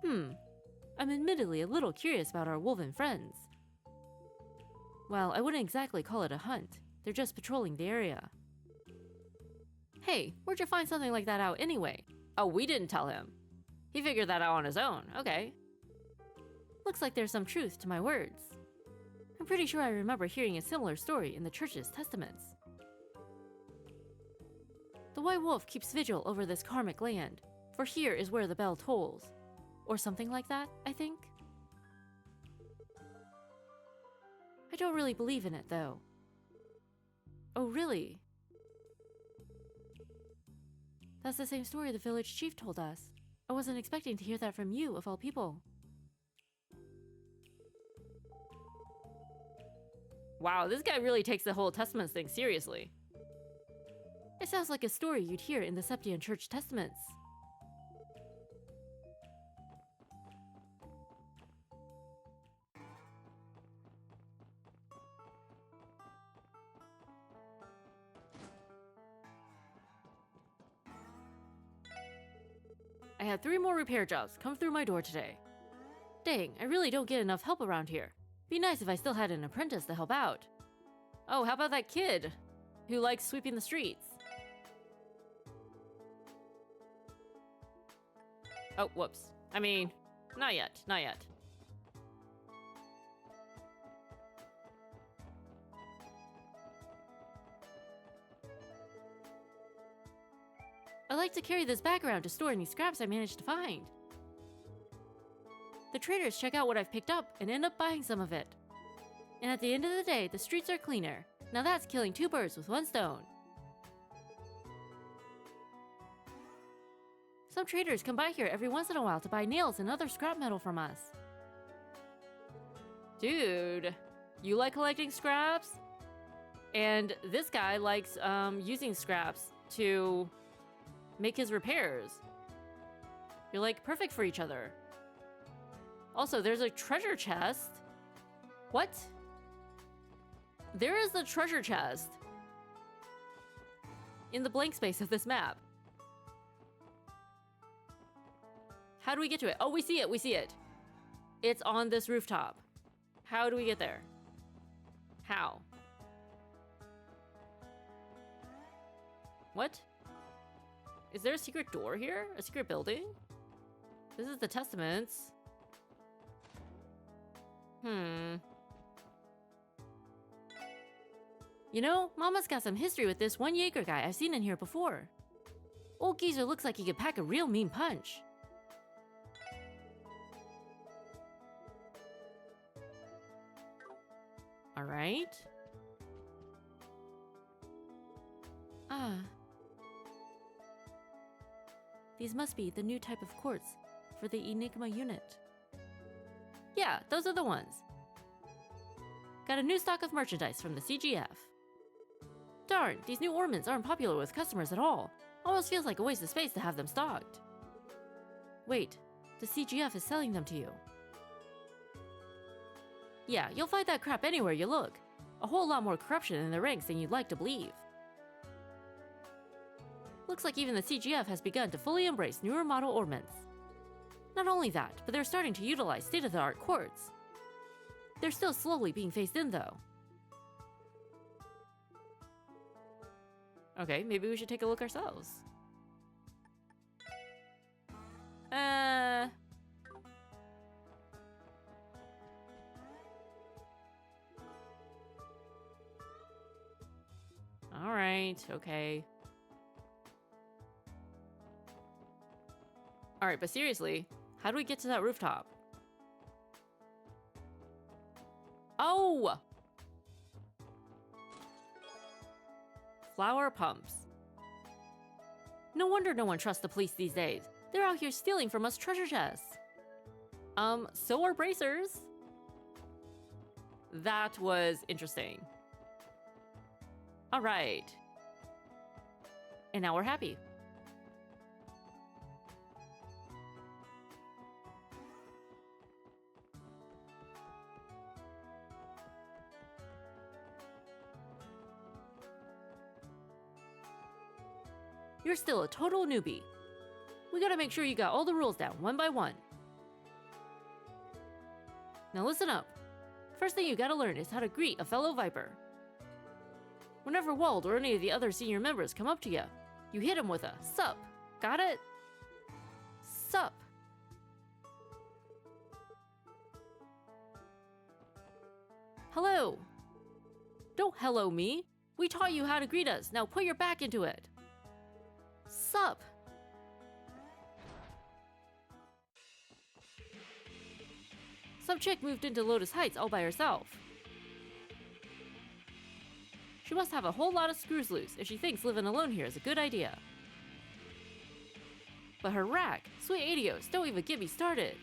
I'm admittedly a little curious about our wolven friends. Well, I wouldn't exactly call it a hunt. They're just patrolling the area. Hey, where'd you find something like that out anyway? Oh, we didn't tell him. He figured that out on his own, okay. Looks like there's some truth to my words. I'm pretty sure I remember hearing a similar story in the church's testaments. The White Wolf keeps vigil over this karmic land, for here is where the bell tolls. Or something like that, I think. I don't really believe in it, though. Oh, really? That's the same story the village chief told us. I wasn't expecting to hear that from you, of all people. Wow, this guy really takes the whole Testaments thing seriously. It sounds like a story you'd hear in the Septian Church Testaments. I had 3 more repair jobs come through my door today. Dang, I really don't get enough help around here. Be nice if I still had an apprentice to help out. Oh, how about that kid who likes sweeping the streets? Oh, whoops. I mean, not yet, not yet. I like to carry this bag around to store any scraps I managed to find. The traders check out what I've picked up and end up buying some of it. And at the end of the day, the streets are cleaner. Now that's killing 2 birds with 1 stone. Some traders come by here every once in a while to buy nails and other scrap metal from us. Dude, you like collecting scraps? And this guy likes using scraps to make his repairs. You're like perfect for each other. Also, there's a treasure chest. What? There is a treasure chest in the blank space of this map. How do we get to it? Oh, we see it, we see it. It's on this rooftop. How do we get there? How? What? Is there a secret door here? A secret building? This is the Testaments. You know, Mama's got some history with this one Jaeger guy I've seen in here before. Old geezer looks like he could pack a real mean punch. Alright. Ah. These must be the new type of quartz for the Enigma unit. Yeah, those are the ones. Got a new stock of merchandise from the CGF. Darn, these new ornaments aren't popular with customers at all. Almost feels like a waste of space to have them stocked. Wait, the CGF is selling them to you. Yeah, you'll find that crap anywhere you look. A whole lot more corruption in the ranks than you'd like to believe. Looks like even the CGF has begun to fully embrace newer model ornaments. Not only that, but they're starting to utilize state-of-the-art quartz. They're still slowly being phased in, though. Okay, maybe we should take a look ourselves. Alright, okay. Alright, but seriously, how do we get to that rooftop? Oh! Flower pumps. No wonder no one trusts the police these days. They're out here stealing from us treasure chests. So are bracers. That was interesting. Alright. And now we're happy. You're still a total newbie. We gotta make sure you got all the rules down one by one. Now listen up. First thing you gotta learn is how to greet a fellow Viper. Whenever Wald or any of the other senior members come up to you, you hit him with a sup. Got it? Sup. Hello. Don't hello me. We taught you how to greet us. Now put your back into it. Sup. Some chick moved into Lotus Heights all by herself. She must have a whole lot of screws loose if she thinks living alone here is a good idea. But her rack, sweet adios, don't even get me started.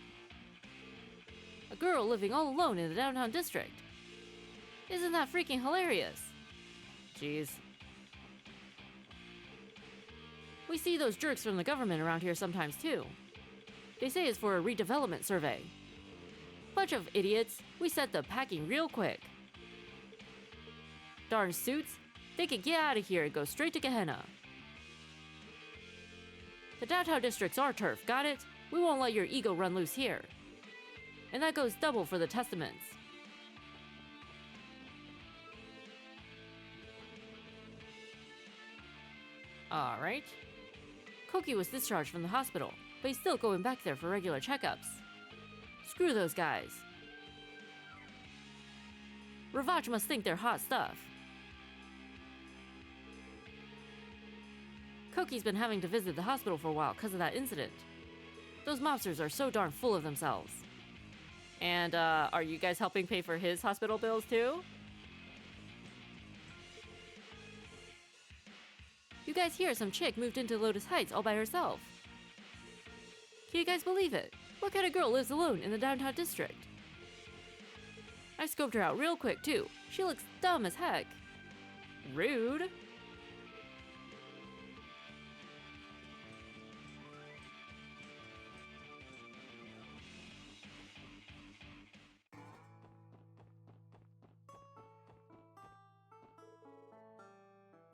A girl living all alone in the downtown district. Isn't that freaking hilarious? Jeez. We see those jerks from the government around here sometimes too. They say it's for a redevelopment survey. Bunch of idiots, we set the packing real quick. Darn suits, they could get out of here and go straight to Gehenna. The downtown district's our turf, got it? We won't let your ego run loose here. And that goes double for the Testaments. Alright. Koki was discharged from the hospital, but he's still going back there for regular checkups. Screw those guys. Ravage must think they're hot stuff. Koki's been having to visit the hospital for a while because of that incident. Those mobsters are so darn full of themselves. And, are you guys helping pay for his hospital bills too? You guys hear some chick moved into Lotus Heights all by herself. Can you guys believe it? What kind of girl lives alone in the downtown district? I scoped her out real quick too. She looks dumb as heck. Rude.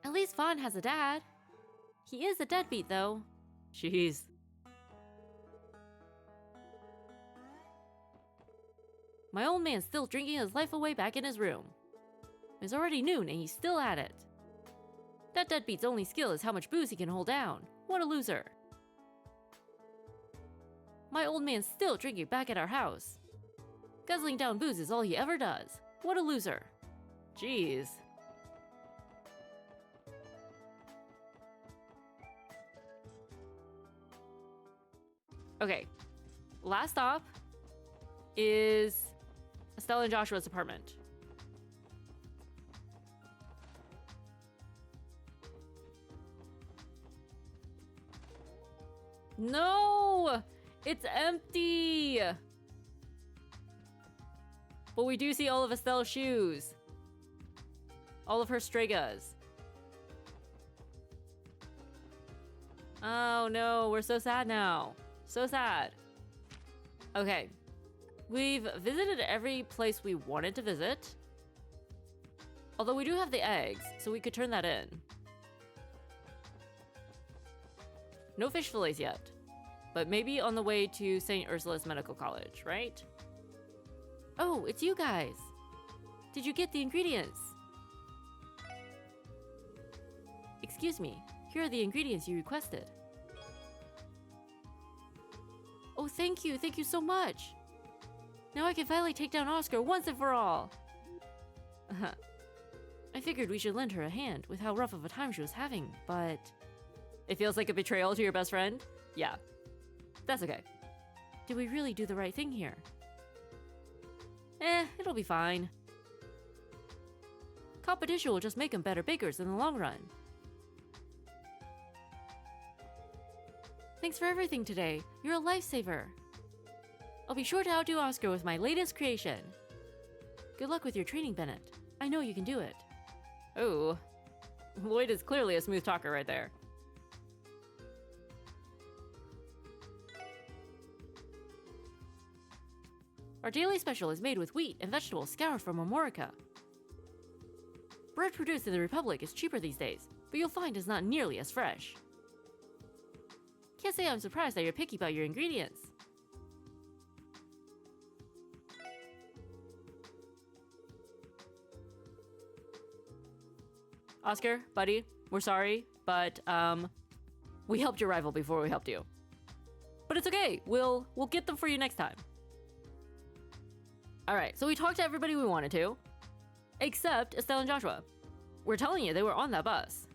At least Vaughn has a dad. He is a deadbeat, though. Jeez. My old man's still drinking his life away back in his room. It's already noon and he's still at it. That deadbeat's only skill is how much booze he can hold down. What a loser. My old man's still drinking back at our house. Guzzling down booze is all he ever does. What a loser. Jeez. Okay, last stop is Estelle and Joshua's apartment. No! It's empty! But we do see all of Estelle's shoes. All of her Stregas. Oh no, we're so sad now. So sad. Okay. We've visited every place we wanted to visit. Although we do have the eggs, so we could turn that in. No fish fillets yet. But maybe on the way to St. Ursula's Medical College, right? Oh, it's you guys. Did you get the ingredients? Excuse me. Here are the ingredients you requested. Oh, thank you. Thank you so much. Now I can finally take down Oscar once and for all. I figured we should lend her a hand with how rough of a time she was having, but... It feels like a betrayal to your best friend? Yeah. That's okay. Did we really do the right thing here? It'll be fine. Competition will just make them better bakers in the long run. Thanks for everything today. You're a lifesaver. I'll be sure to outdo Oscar with my latest creation. Good luck with your training, Bennett. I know you can do it. Oh. Lloyd is clearly a smooth talker right there. Our daily special is made with wheat and vegetables scoured from Amorica. Bread produced in the Republic is cheaper these days, but you'll find it's not nearly as fresh. Can't say I'm surprised that you're picky about your ingredients. Oscar, buddy, we're sorry, but we helped your rival before we helped you. But it's okay. We'll get them for you next time. All right, so we talked to everybody we wanted to, except Estelle and Joshua. We're telling you, they were on that bus.